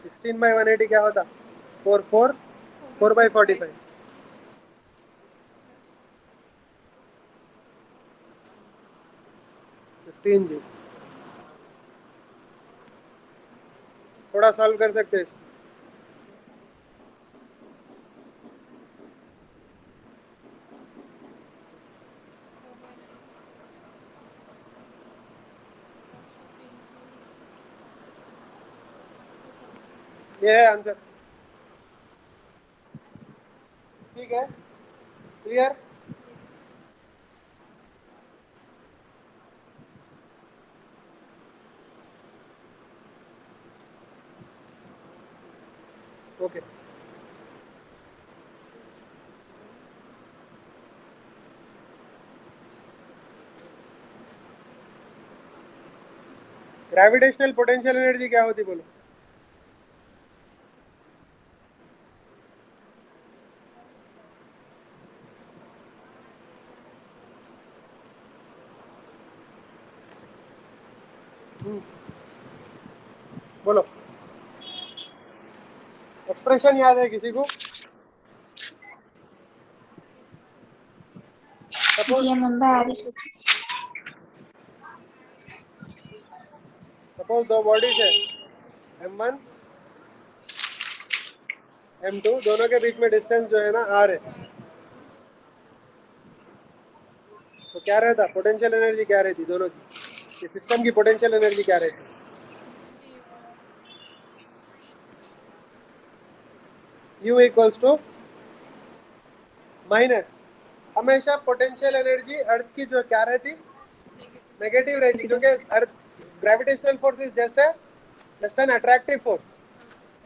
16/180 क्या होता, 4/45, 15G। थोड़ा सॉल्व कर सकते हैं इसको। ये है आंसर, ठीक है, clear. Okay, gravitational potential energy क्या होती बोलो। बोलो, एक्सप्रेशन याद है किसी को, सपोज जी नंबर आ रही है। दो बॉडीज है, m1 m2, दोनों के बीच में डिस्टेंस जो है ना r है, तो क्या रहता, पोटेंशियल एनर्जी क्या रहती दोनों की, ये सिस्टम की पोटेंशियल एनर्जी क्या रहती, U इक्वल्स टू माइनस, हमेशा पोटेंशियल एनर्जी अर्थ की जो क्या रहती, नेगेटिव रहती, क्योंकि अर्थ gravitational force is just an attractive force.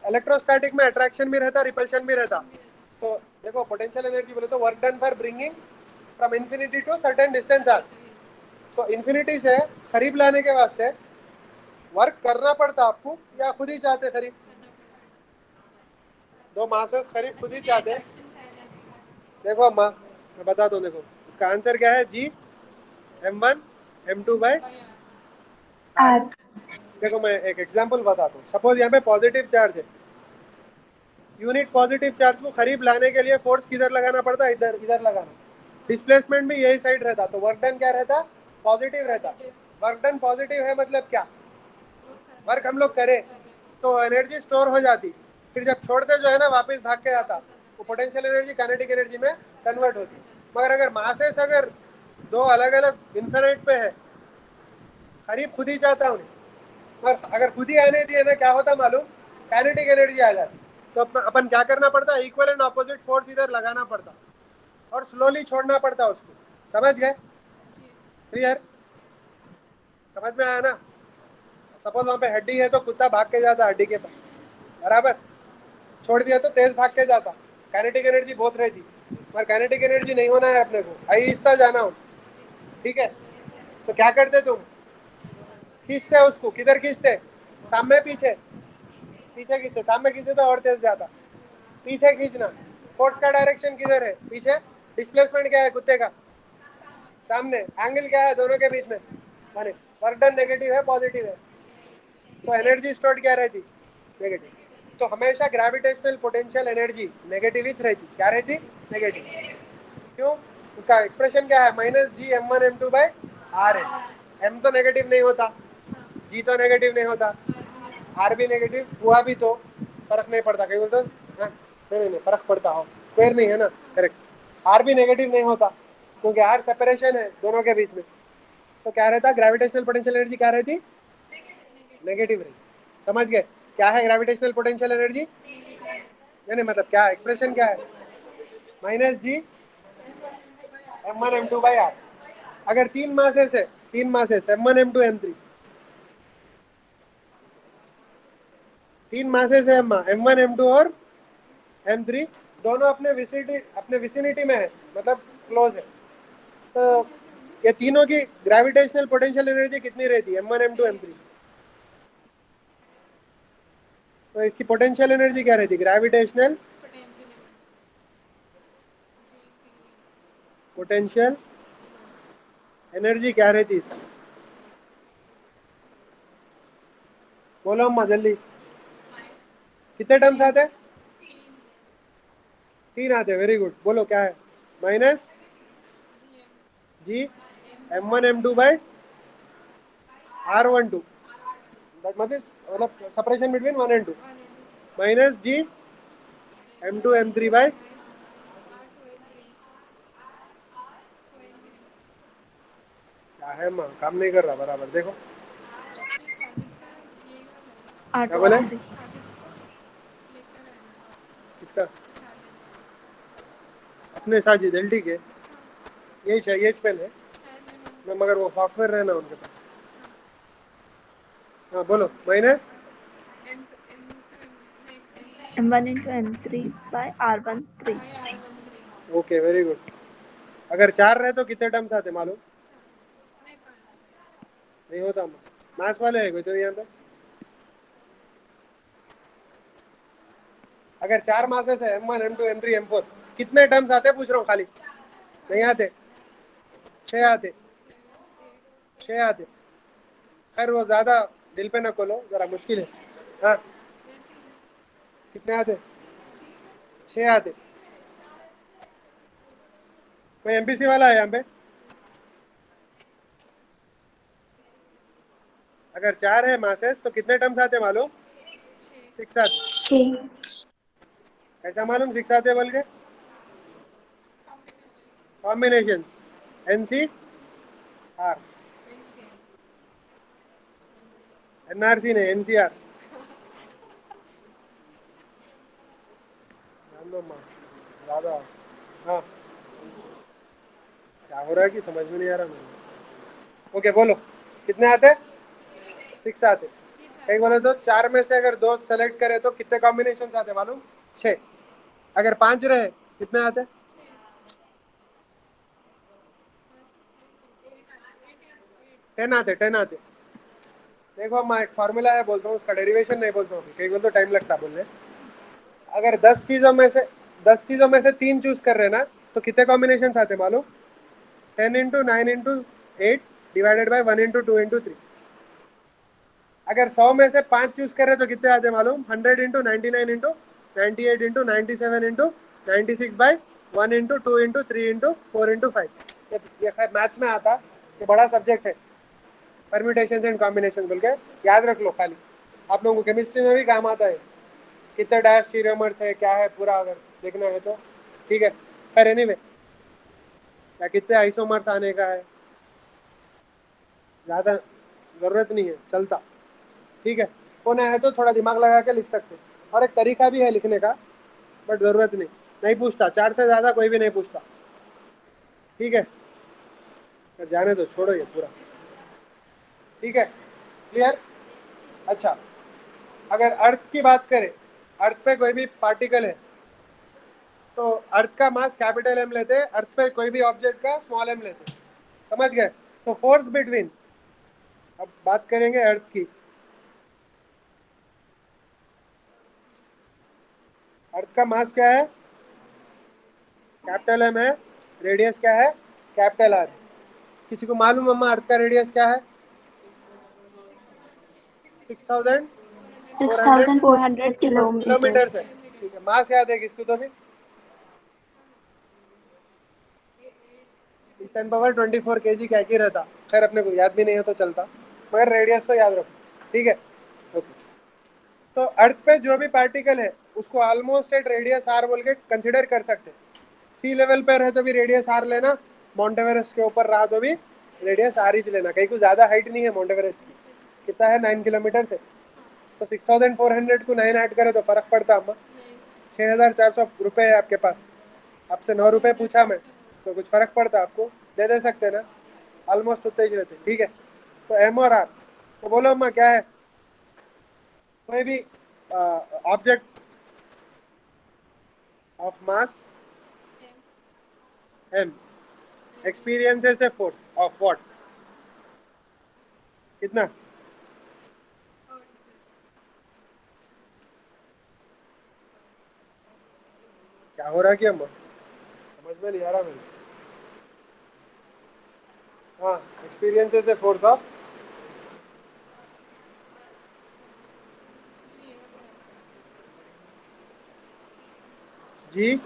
Electrostatic में अट्रैक्शन भी रहता, रिपल्शन भी रहता। तो देखो पोटेंशियल एनर्जी बोले तो work done for bringing from infinity to certain distance R, तो इन्फिनिटी से करीब लाने के वास्ते वर्क करना पड़ता आपको, या खुद ही चाहते करीब, दो मासेस करीब खुद ही चाहते। देखो अम्मा मैं बताता हूँ, देखो इसका आंसर क्या है, जी m1 m2/r। देखो मैं एक एग्जांपल बताता हूँ, सपोज यहाँ पे पॉजिटिव चार्ज है, यूनिट पॉजिटिव चार्ज को करीब लाने के लिए फोर्स किधर लगाना पड़ता है, इधर इधर लगाना, डिस्प्लेसमेंट भी यही साइड रहता, तो वर्क डन क्या रहता, पॉजिटिव रहता। वर्क डन पॉजिटिव है मतलब क्या, वर्क हम लोग करें तो एनर्जी स्टोर हो जाती, फिर जब छोड़ते जो है ना वापस भाग के आता, वो पोटेंशियल एनर्जी काइनेटिक एनर्जी में कन्वर्ट होती। मगर अगर मासेस अगर दो अलग अलग इन्फिनिट पे है, करीब खुद ही चाहता हूँ, मगर अगर खुद ही आने दिए ना क्या होता मालूम, काइनेटिक एनर्जी आ जाती। तो अपन क्या करना पड़ता, इक्वल एंड ऑपोजिट फोर्स इधर लगाना पड़ता और स्लोली छोड़ना पड़ता उसको, समझ गए, क्लियर। समझ में आया ना? सपोज वहां पे हड्डी है तो कुत्ता भाग के जाता हड्डी के पास, बराबर। छोड़ दिया तो तेज भाग के जाता, काइनेटिक एनर्जी बहुत रहती। पर काइनेटिक एनर्जी नहीं होना है अपने को, आहिस्ता जाना हो, ठीक है? तो क्या करते तुम? खींचते उसको, किधर खींचते? सामने पीछे? पीछे खींचते, सामने खींचते तो और तेज जाता। पीछे खींचना। फोर्स का डायरेक्शन किधर है? पीछे। डिस्प्लेसमेंट क्या है कुत्ते का? सामने। एंगल क्या है दोनों के बीच में? माने वर्क डन नेगेटिव है पॉजिटिव है, तो एनर्जी स्टोर्ड क्या रहती? नेगेटिव। तो हमेशा ग्रेविटेशनल पोटेंशियल एनर्जी नेगेटिव ही रहती। क्या रहती? नेगेटिव। क्यों? उसका एक्सप्रेशन क्या है? -G m1m2/r है। m तो नेगेटिव नहीं होता, g तो नेगेटिव नहीं होता, r भी नेगेटिव हुआ भी तो फर्क नहीं पड़ता। कहीं बोलते हाँ, नहीं फर्क पड़ता हो, स्क्वायर नहीं है ना, करेक्ट। r भी नेगेटिव नहीं होता क्योंकि r सेपरेशन है दोनों के बीच में। तो क्या रहता? ग्रेविटेशनल पोटेंशियल एनर्जी क्या रहती? नेगेटिव रही। समझ गए? क्या है ग्रेविटेशनल पोटेंशियल एनर्जी? नहीं मतलब क्या एक्सप्रेशन क्या है? -G m1m2/r। अगर तीन मासेस है, तीन मासेस m1 m2 m3, तीन मासेस है m1 m2 और m3, दोनों अपने विसिनिटी में है, मतलब क्लोज है। तो ये तीनों की ग्रेविटेशनल पोटेंशियल एनर्जी कितनी रहती है? m1 m2 m3। तो इसकी पोटेंशियल एनर्जी क्या रहती है? ग्रेविटेशनल पोटेंशियल एनर्जी क्या रहती है? बोलो अम्मा जल्दी। कितने टर्म्स आते हैं? तीन आते हैं, वेरी गुड। बोलो क्या है? -G m1m2/r12, दैट मतलब separation between 1 and 2, -G m2m3/। क्या है अम्मा, काम नहीं कर रहा बराबर, देखो क्या बोले? R2 R3। इसका अपने साजिद एल के यही चाहिए, यही पेन है मैं, मगर वो सॉफ्टवेयर है ना उनके पास। हाँ बोलो। Minus M1 into M3/R13। Okay very good. अगर चार रहे तो कितने टर्म्स आते मालूम? नहीं होता। मैथ्स वाले है कोई तो यहाँ पे? अगर चार मासेस है m1 m2 m3 m4, कितने टर्म्स आते पूछ रहा हूँ खाली? नहीं आते? 6 आते, 6 आते। खैर वो ज्यादा दिल पे ना खोलो, जरा मुश्किल है। हाँ कितने आते? 6 आते। कोई एमपीसी वाला है यहाँ पे? अगर चार है मासेस तो कितने टर्म्स आते मालूम? 6 आते। 6। ऐसा मालूम 6 आते बोल के? कॉम्बिनेशन एनसी आर, एनआरसी नहीं एनसीआर। ज्यादा। हाँ क्या हो रहा है कि समझ में नहीं आ रहा मुझे। ओके बोलो कितने आते? 6 आते। कहीं बोले तो चार में से अगर दो सेलेक्ट करे तो कितने कॉम्बिनेशन आते मालूम? 6। अगर 5 रहे कितने आते? 10 आते, 10 आते। देखो मैं एक फार्मूला है बोलता हूँ, उसका डेरिवेशन नहीं बोलता हूँ, कई बोलते टाइम लगता बोलने। अगर 10 चीजों में से तीन चूज कर रहे ना तो कितने कॉम्बिनेशन आते मालूम? 10 × 9 × 8 डिवाइडेड बाई 1 × 2 × 3। अगर 100 में से पांच चूज कर रहे तो कितने आते मालूम? 100 × 99 × 98 × 96 × 1 × 2 × 3 × 4 × 5। ये खैर मैथ्स में आता, ये बड़ा सब्जेक्ट है, परम्यूटेशन एंड कॉम्बिनेशन बोल के याद रख लो खाली। आप लोगों को केमिस्ट्री में भी काम आता है, कितने डायस्टीरियमर्स है क्या है पूरा अगर देखना है तो, ठीक है। खैर एनीवे, या कितने आइसोमर्स आने का है, ज़्यादा ज़रूरत नहीं है, चलता, ठीक है। होना है तो थोड़ा दिमाग लगा के लिख सकते, और एक तरीका भी है लिखने का, बट ज़रूरत नहीं, नहीं पूछता, चार से ज़्यादा कोई भी नहीं पूछता, ठीक है। जाने दो, छोड़ो ये पूरा। ठीक है, क्लियर। अच्छा, अगर अर्थ की बात करें, अर्थ पे कोई भी पार्टिकल है तो अर्थ का मास कैपिटल एम लेते हैं, अर्थ पे कोई भी ऑब्जेक्ट का स्मॉल एम लेते हैं, समझ गए। तो फोर्स बिटवीन, अब बात करेंगे अर्थ की। अर्थ का मास क्या है, कैपिटल एम है, रेडियस क्या है, कैपिटल आर। किसी को मालूम अम्मा अर्थ का रेडियस क्या है? 6400 400 किलोमीटर kilometers. है। ठीक है, मास याद है किसको तो भी? 10 पावर 24 kg क्या ही रहता, खैर अपने को याद भी नहीं है तो चलता, मगर रेडियस तो याद रखो, ठीक है। ओके, तो अर्थ पे जो भी पार्टिकल है उसको ऑलमोस्ट एट रेडियस आर बोल के कंसिडर कर सकते हैं। सी लेवल पर है तो भी रेडियस आर लेना, माउंट एवरेस्ट के ऊपर रहा तो भी रेडियस आर ही लेना, कहीं को ज़्यादा हाइट नहीं है माउंट एवरेस्ट की, कितना है 9 किलोमीटर से। तो 6400 को 9 ऐड करे तो फर्क पड़ता अम्मा, 6400 रुपये है आपके पास, आपसे 9 रुपये पूछा मैं, तो कुछ फर्क पड़ता आपको, दे दे सकते ना, ऑलमोस्ट उतने ही रहते, ठीक है। तो एम और आर, तो बोलो अम्मा क्या है, कोई भी object of mass M experiences a force of what, कितना? क्या हो रहा है कि अम्मा, समझ में नहीं आ रहा मुझे। हाँ, experiences a force of G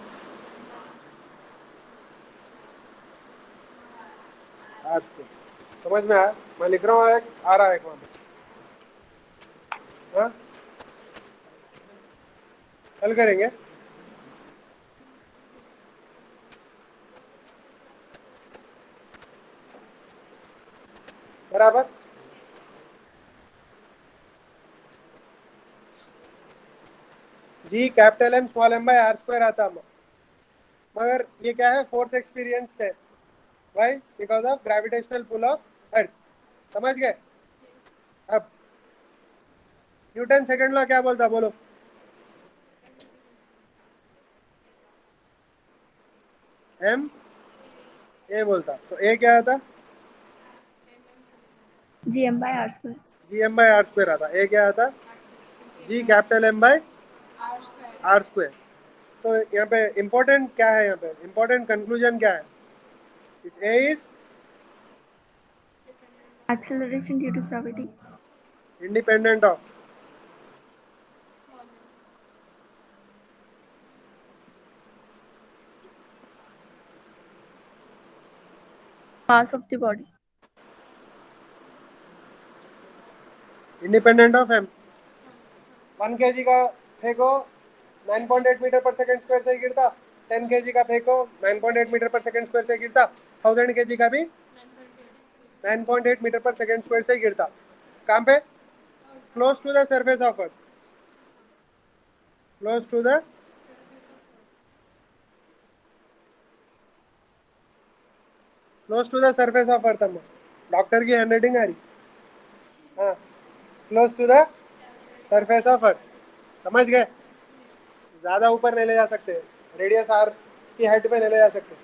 R square, समझ में आया? मैं लिख रहा हूँ, आ रहा है एक वहाँ पे, हाँ कल करेंगे। बराबर, G capital M small M by R square आता है, मगर ये क्या है, फोर्स एक्सपीरियंस्ड है, why because of gravitational pull of earth, समझ गए। अब न्यूटन सेकंड लॉ क्या बोलता, बोलो। एम ए बोलता, तो ए क्या आता, GM by R square. G M by R square आता, ए क्या आता, G capital M by R square. तो यहाँ पे इंपॉर्टेंट क्या है, यहाँ पे इंपॉर्टेंट कंक्लूजन क्या है, इस A is Acceleration due to gravity. Independent of, Mass of the body. Independent of M. 1 kg का फेंको 9.8 मीटर पर सेकंड स्क्वायर से गिरता, 10 kg का फेंको 9.8 मीटर पर सेकंड स्क्वायर से गिरता, 1000 kg का भी 9.8 मीटर पर सेकंड स्क्वायर से गिरता। कहाँ पे, close to the surface of earth, close to the surface of earth. हम डॉक्टर की हैंडराइटिंग आ रही, हाँ, close to the surface of earth, समझ गए। ज़्यादा ऊपर नहीं ले जा सकते, रेडियस आर की हाइट पे नहीं ले जा सकते।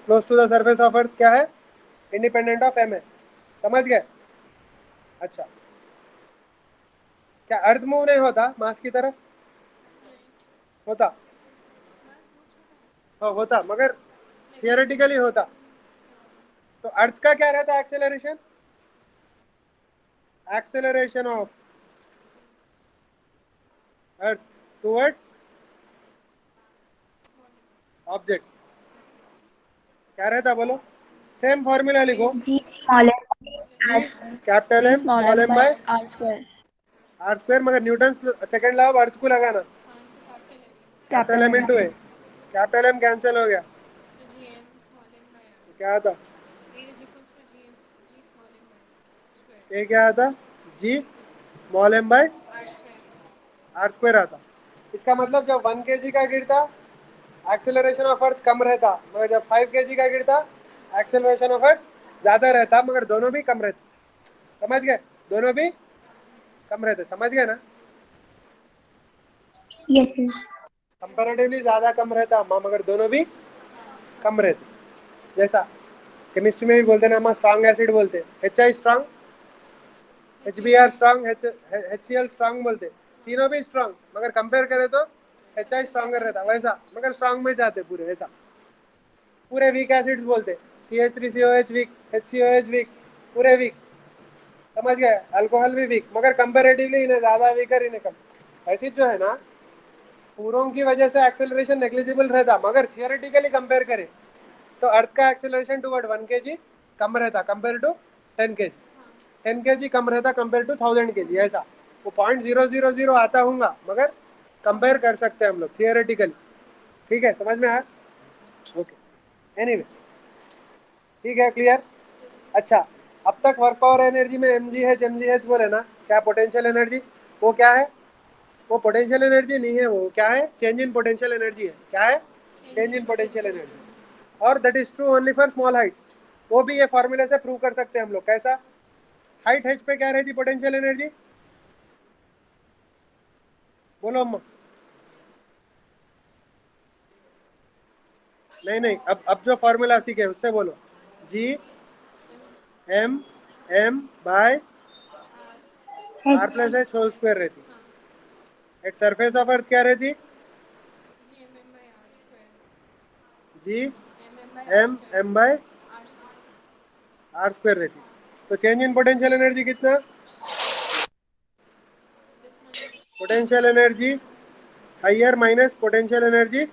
Close to the surface of earth क्या है, इंडिपेंडेंट ऑफ एम है, समझ गए। अच्छा, क्या अर्थ मूव नहीं होता मास की तरफ, होता, हाँ होता, मगर थियोरेटिकली होता। तो अर्थ का क्या रहता है, acceleration, acceleration of earth towards object क्या रहता, बोलो, सेम फॉर्मूला लिखो, G small m G R square. Capital G M small small m M by by R square. R square, मगर Newton second law of earth को लगाना, capital Capital M M. Into A, capital M cancel हो गया, तो क्या आता, A क्या आता, G small M by R square आता। इसका मतलब जब 1 kg का गिरता एक्सेलरेशन ऑफ अर्थ कम रहता, मगर जब 5 kg का गिरता एक्सेलरेशन ऑफ अर्थ ज्यादा रहता, मगर दोनों भी कम रहते, समझ गए। दोनों भी कम रहते, समझ गए ना? Yes sir. कंपैरेटिवली ज्यादा कम रहता अम्मा, मगर दोनों भी कम रहते। जैसा केमिस्ट्री में भी बोलते ना अम्मा, स्ट्रांग एसिड बोलते, H I strong, H B R strong, H C L strong बोलते, तीनों भी स्ट्रांग, मगर कंपेयर करें तो एच आई स्ट्रांगर रहता, वैसा, मगर स्ट्रांग में जाते पूरे, वैसा। पूरे वीक एसिड्स बोलते, CH3COH वीक, HCOH वीक, पूरे वीक, समझ गए? अल्कोहल भी वीक, मगर कंपेरेटिवली इन्हें ज्यादा वीकर, इन्हें कम। एसिड जो है ना, पूरों की वजह से एक्सेलरेशन नेग्लिजिबल रहता, मगर थियोरेटिकली कंपेयर करें तो अर्थ का एक्सेलरेशन टुवर्ड 1 kg कम रहता कंपेयर टू 10 kg, 10 kg कम रहता कंपेयर टू 1000 kg, ऐसा। वो 0.000 आता होगा, मगर कंपेयर कर सकते हैं हम लोग थियोरेटिकली। ठीक है, समझ में आया? ओके, एनीवे, ठीक है, क्लियर? अच्छा, अब तक वर्क पावर एनर्जी में एमजीएच बोले ना, क्या पोटेंशियल एनर्जी? वो क्या है? वो पोटेंशियल एनर्जी नहीं है, वो क्या है? चेंज इन पोटेंशियल एनर्जी है। क्या है? Change in potential energy. और that is true only for small height. वो भी ये फॉर्मूले से प्रूव कर सकते हैं हम लोग। कैसा? हाइट h पे क्या रहती पोटेंशियल एनर्जी? बोलो अम्मा। नहीं नहीं, अब जो फॉर्मूला सीखे उससे बोलो। G M M by R H plus H whole square रहती। एट सरफेस ऑफ अर्थ क्या रहती? G M M by R square रहती। तो चेंज इन पोटेंशियल एनर्जी कितना? Potential energy higher minus potential energy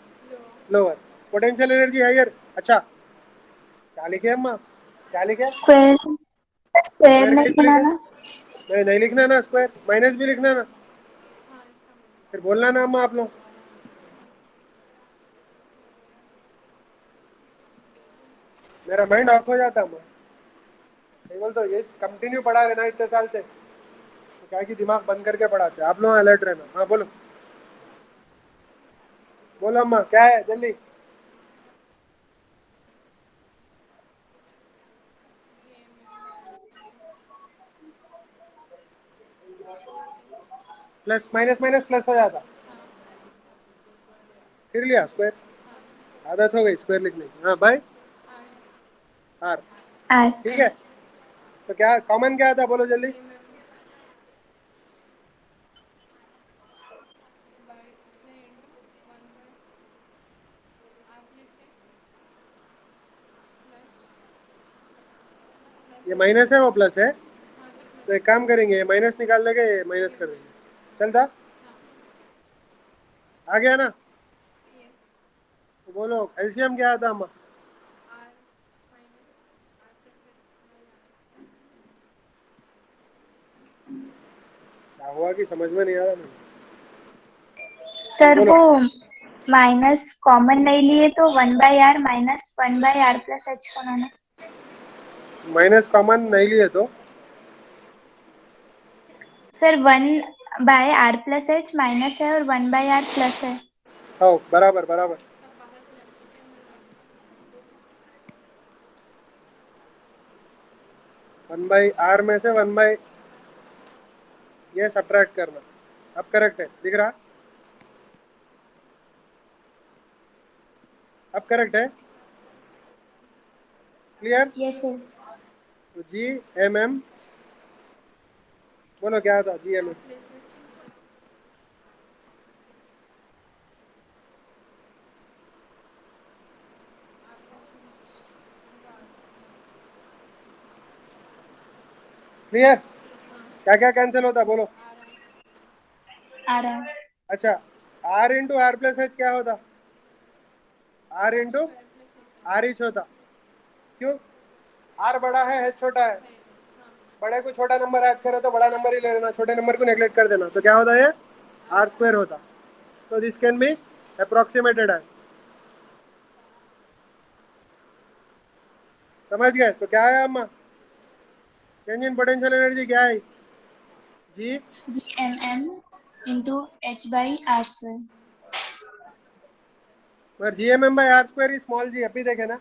lower. Potential energy higher, अच्छा क्या लिखे अम्मा? क्या लिखे? स्क्वायर, स्क्वायर स्क्वायर में किस पे लिखे? बनाना। नहीं नहीं लिखना ना, स्क्वायर माइनस भी लिखना ना, फिर बोलना ना अम्मा आप लोग। मेरा माइंड ऑफ हो जाता अम्मा। नहीं बोल तो ये कंटिन्यू पढ़ा रहना इतने साल से, तो क्या है कि दिमाग बंद करके पढ़ाते हैं। आप लोग अलर्ट रहना। हाँ बोलो, बोलो अम्मा क्या है जल्दी। प्लस माइनस माइनस प्लस हो जाता, फिर लिया स्क्वायर। आदत हो गई स्क्वायर लिखने की। हाँ बाय आर। आर। ठीक है, तो क्या कॉमन क्या था बोलो जल्दी। ये माइनस है वो प्लस है, तो एक काम करेंगे, ये माइनस निकाल देंगे, ये माइनस कर देंगे, चलता? आ गया ना? तो बोलो एलसीएम क्या आता अम्मा? क्या हुआ कि समझ में नहीं आ रहा मुझे? सर बोलो। वो माइनस कॉमन नहीं लिए तो 1/r minus 1/r plus H बनाना। माइनस कॉमन नहीं लिए तो sir 1/r plus H minus है और 1/r प्लस है। हाँ बराबर बराबर। 1/r में से 1 ये सब्ट्रैक्ट करना। अब करेक्ट है, दिख रहा? अब करेक्ट है, क्लियर? Yes sir. तो जी एम एम, बोलो क्या था जी एम एम? क्लियर? क्या क्या कैंसिल होता बोलो? आ रहा है। अच्छा, R into R plus H क्या होता? आर इंटू आर एच होता। क्यों? आर बड़ा है एच छोटा है, बड़े को छोटा नंबर ऐड करे तो बड़ा नंबर ही ले लेना, छोटे नंबर को नेग्लेक्ट कर देना, तो क्या होता है? आर स्क्वायर होता। तो this can be approximated as. समझ गए? तो क्या है अम्मा? चेंज इन पोटेंशियल एनर्जी क्या है? G GMM into h/r square. मगर G M M by R square small G, अभी देखे ना,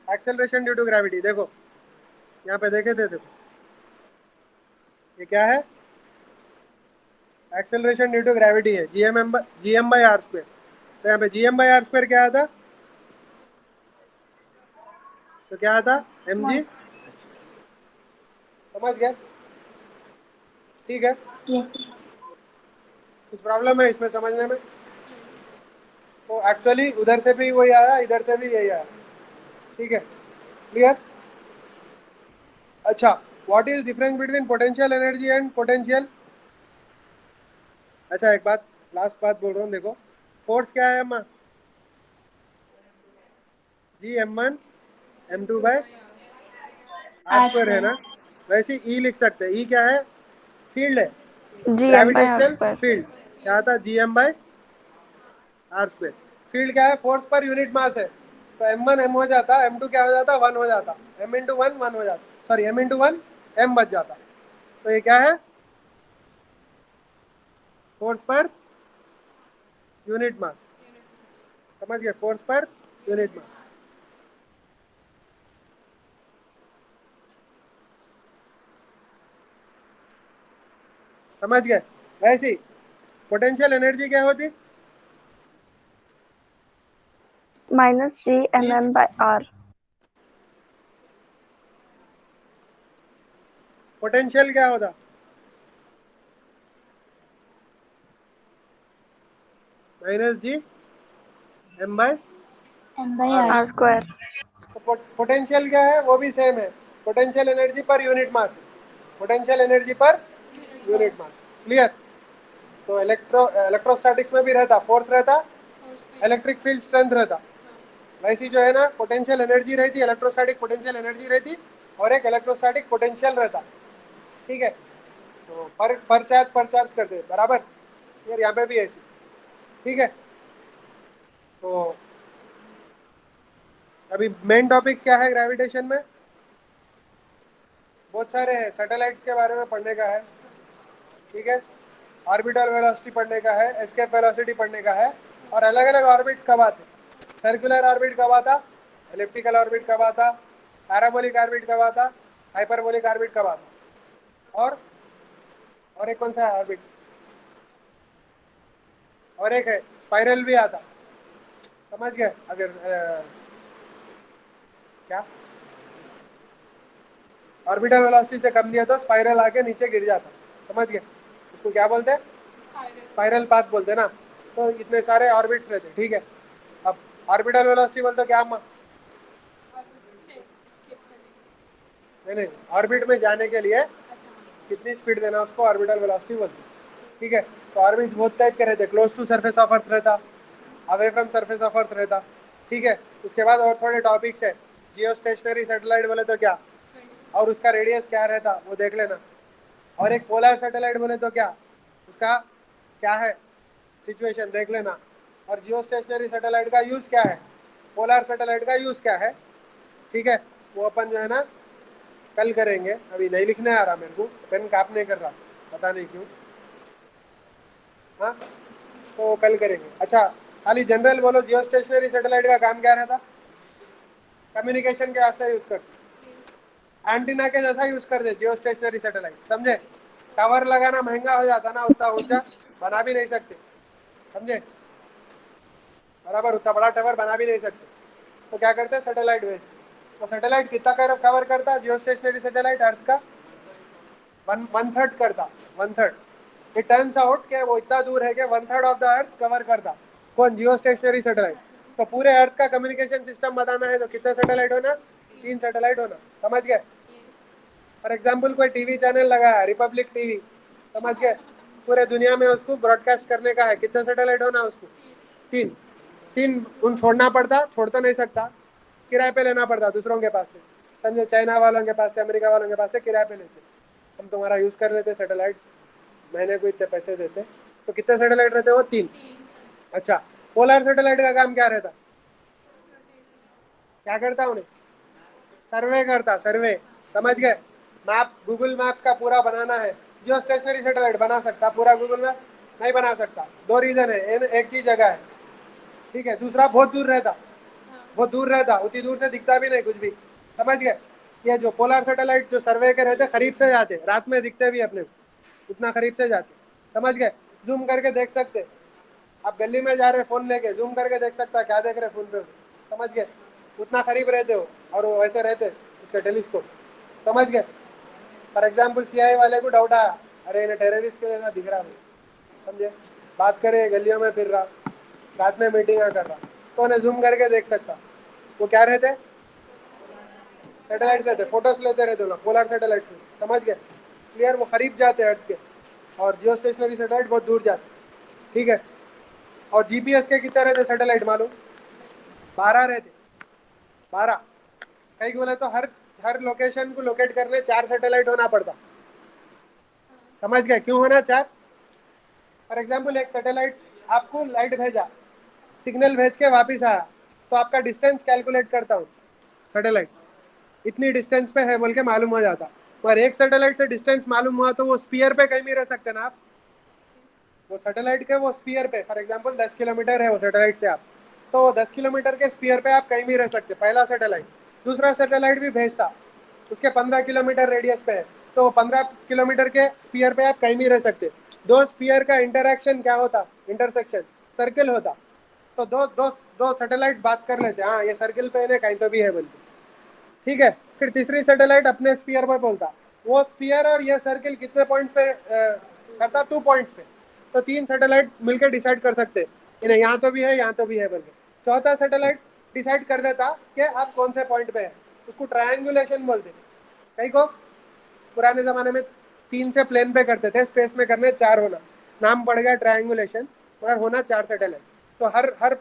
एक्सेलरेशन ड्यू टू ग्रेविटी। देखो यहाँ पे देखे थे, देखो ये क्या है? एक्सेलरेशन ड्यू टू ग्रेविटी है, जीएम बाई आर स्क्वायर। तो यहाँ पे जीएम बाई आर स्क्वायर क्या आता? तो क्या आता? M G. स्मॉल। समझ गए? ठीक है। यस। कुछ प्रॉब्लम है इसमें समझने में? तो एक्चुअली उधर से भी वही आया, इधर से भी यही आया। ठीक है, क्लियर? अच्छा, what is difference between potential energy and potential? अच्छा, एक बात, लास्ट बात बोल रहा हूँ, देखो। फोर्स क्या है अम्मा? G M1 M2 by R R square है स्क्वायर। ना? वैसे ई लिख सकते हैं। ई क्या है? फील्ड है, GM/R ग्रेविटेशनल square. फील्ड। क्या था? G M by R square. Field क्या है? फोर्स पर यूनिट मास है। तो M1 M हो जाता, M2 क्या हो जाता? 1 हो जाता। M इंटू 1 1 हो जाता, सॉरी M इंटू 1 M बच जाता। तो ये क्या है? फोर्स पर यूनिट मास। समझ गए? फोर्स पर यूनिट मास। समझ गए? वैसी पोटेंशियल एनर्जी क्या होती? Minus जी, GMM/R. पोटेंशियल क्या होता? Minus G M by M by R. R. R square. तो पोटेंशियल क्या है? वो भी सेम है, potential energy per unit mass. Potential energy per unit mass. Clear? तो इलेक्ट्रोस्टैटिक्स में भी रहता, फोर्स रहता, इलेक्ट्रिक फील्ड स्ट्रेंथ रहता। वैसी जो है ना, पोटेंशियल एनर्जी रहती, इलेक्ट्रोस्टैटिक पोटेंशियल एनर्जी रहती, और एक इलेक्ट्रोस्टैटिक पोटेंशियल रहता। ठीक है? तो पर चार्ज करते हैं बराबर। यार यहाँ पे भी ऐसी। ठीक है? तो अभी मेन टॉपिक्स क्या है ग्रेविटेशन में? बहुत सारे हैं, सैटेलाइट्स के बारे में पढ़ने का है। ठीक है? ऑर्बिटल वेलोसिटी पढ़ने का है, एस्केप वेलोसिटी पढ़ने का है, और अलग अलग ऑर्बिट्स कब आते, सर्कुलर ऑर्बिट कब आता, एलिप्टिकल ऑर्बिट कब आता, पैराबोलिक ऑर्बिट कब आता, हाइपरबोलिक ऑर्बिट कब आता, और एक कौन सा है ऑर्बिट, और एक है स्पाइरल भी आता। समझ गए? अगर क्या ऑर्बिटल वेलोसिटी से कम दिया तो स्पाइरल आके नीचे गिर जाता। समझ गए? उसको क्या बोलते हैं? स्पाइरल पाथ बोलते हैं ना। तो इतने सारे ऑर्बिट्स रहते हैं। ठीक है? अब ऑर्बिटल वेलोसिटी बोलते क्या अम्मा? नहीं नहीं, ऑर्बिट में जाने के लिए कितनी स्पीड देना, उसको ऑर्बिटल वेलोसिटी बोलते हैं। ठीक है? तो ऑर्बिट बहुत टाइप के रहते हैं, close to surface of earth रहता, away from surface of earth रहता। ठीक है? उसके बाद और थोड़े टॉपिक्स है। जियो स्टेशनरी सैटेलाइट बोले तो क्या, और उसका रेडियस क्या रहता वो देख लेना। और एक पोलर सैटेलाइट बोले तो क्या, उसका क्या है सिचुएशन देख लेना। और जियो स्टेशनरी सैटेलाइट का यूज़ क्या है, पोलर सैटेलाइट का यूज़ क्या है। ठीक है? वो अपन जो है ना कल करेंगे, अभी नहीं लिखने आ रहा मेरे को, पेन काम नहीं कर रहा, पता नहीं क्यों। हाँ, तो कल करेंगे। अच्छा, खाली जनरल बोलो, जियो स्टेशनरी सैटेलाइट का काम क्या रहता? कम्युनिकेशन के वास्ते यूज करते, एंटीना के जैसा यूज करते जियो स्टेशनरी सैटेलाइट। समझे? टावर लगाना महंगा हो जाता ना, उतना ऊंचा बना भी नहीं सकते। समझे? बराबर, उतना बड़ा टावर बना भी नहीं सकते। तो क्या करते हैं, सैटेलाइट भेजते। तो सैटेलाइट कितना कवर करता है जियो स्टेशनरी सैटेलाइट? अर्थ का वन थर्ड करता, one third. It turns out के वो इतना दूर है कि one third of the earth cover करता। कौन? Geostationary satellite. तो पूरे अर्थ का कम्युनिकेशन सिस्टम बताना है तो कितने सैटेलाइट होना? 3 सैटेलाइट होना। समझ गए? फॉर एग्जाम्पल कोई टीवी चैनल लगाया, रिपब्लिक टीवी, समझ गए? पूरे दुनिया में उसको ब्रॉडकास्ट करने का है, कितने सैटेलाइट होना उसको? 3। 3 उन छोड़ना पड़ता, छोड़ तो नहीं सकता, किराए पे लेना पड़ता दूसरों के पास से। समझे? चाइना वालों के पास से, अमेरिका वालों के पास से किराए पे लेते, हम तुम्हारा यूज कर लेते सैटेलाइट, महीने को इतने पैसे देते। तो कितने सैटेलाइट रहते हो? 3। अच्छा, पोलर सैटेलाइट का काम क्या रहता? क्या करता उन्हें? सर्वे करता, सर्वे। समझ गए? मैप, गूगल मैप्स का पूरा बनाना है। जियो स्टेशनरी सैटेलाइट बना सकता पूरा गूगल मैप? नहीं बना सकता। 2 रीजन है, एक ही जगह है। ठीक है? दूसरा बहुत दूर रहता, बहुत दूर रहता, उतनी दूर से दिखता भी नहीं कुछ भी। समझ गए? ये जो पोलर सैटेलाइट जो सर्वे के रहते करीब से जाते, रात में दिखते भी अपने को, उतना करीब से जाते, समझ गए? जूम करके देख सकते, आप गली में जा रहे फोन लेके जूम करके देख सकता क्या देख रहे फोन पे, समझ गए? उतना करीब रहते हो और वो वैसे रहते इसका टेलीस्कोप, समझ गए? फॉर एग्जाम्पल सीआई वाले को डाउट आया, अरे इन्हें टेररिस्ट के जैसा दिख रहा है, समझे? बात करे गलियों में फिर रहा, रात में मीटिंग कर रहा, तो उन्हें जूम करके देख सकता। वो क्या रहते, सैटेलाइट रहते, फोटोज लेते रहते लोग पोलर सैटेलाइट में, समझ गए? क्लियर? वो करीब जाते हैं अर्थ के, और जियो स्टेशनरी सैटेलाइट बहुत दूर जाते, ठीक है? और जीपीएस के कितने रहते सैटेलाइट मालूम? 12 रहते, 12। कहीं बोले तो हर हर लोकेशन को लोकेट करने 4 सैटेलाइट होना पड़ता, समझ गए? क्यों होना 4? फॉर एग्जाम्पल एक सैटेलाइट आपको लाइट भेजा, सिग्नल भेज के वापिस आया, तो आपका डिस्टेंस कैलकुलेट करता हूँ सैटेलाइट, इतनी डिस्टेंस पे है बोल के मालूम हो जाता। पर एक सैटेलाइट से डिस्टेंस मालूम हुआ तो वो स्पीयर पे कहीं भी रह सकते ना आप, वो सैटेलाइट के वो स्पीयर पे, फॉर एग्जांपल 10 किलोमीटर है वो सैटेलाइट से आप, तो 10 किलोमीटर के स्पीयर पे आप कहीं भी रह सकते, पहला सैटेलाइट। दूसरा सैटेलाइट भी भेजता, उसके 15 किलोमीटर रेडियस पे है, तो 15 किलोमीटर के स्पीयर पे आप कहीं भी रह सकते। दो स्पीयर का इंटरेक्शन क्या होता, इंटरसेक्शन, सर्किल होता, तो दो दो दो सैटेलाइट बात कर लेते, हाँ ये सर्किल पे है कहीं तो भी है बोलते, ठीक है? फिर तीसरी सैटेलाइट अपने स्पीयर पर बोलता, वो स्पीयर और ये सर्किल कितने पॉइंट पे करता, 2 पॉइंट्स पे, तो 3 सैटेलाइट मिलकर डिसाइड कर सकते इन्हें यहाँ तो भी है यहाँ तो भी है बोल के। चौथा सैटेलाइट डिसाइड कर देता कि आप कौन से पॉइंट पे है, उसको ट्रायंगुलेशन बोलते। कहीं को पुराने जमाने में 3 से प्लेन पे करते थे, स्पेस में करने 4 होना, नाम पड़ गया ट्रायंगुलेशन, मगर होना 4 सैटेलाइट, तो हर हर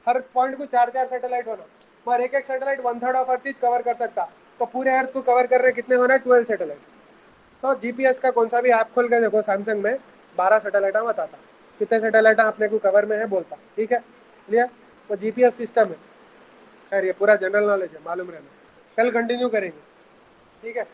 हर पॉइंट को 4 सैटेलाइट होना, मगर एक एक सैटेलाइट 1/3 ऑफ अर्थ कवर कर सकता, तो पूरे अर्थ को कवर करने कितने होना, 12 सैटेलाइट्स। तो जीपीएस का कौन सा भी ऐप खोल के देखो सैमसंग में, 12 सैटेलाइट बताता, कितने सैटेलाइट अपने को कवर में है बोलता, ठीक है? क्लियर? वो जीपीएस सिस्टम है। खैर ये पूरा जनरल नॉलेज है, मालूम रहना। कल कंटिन्यू करेंगे, ठीक है?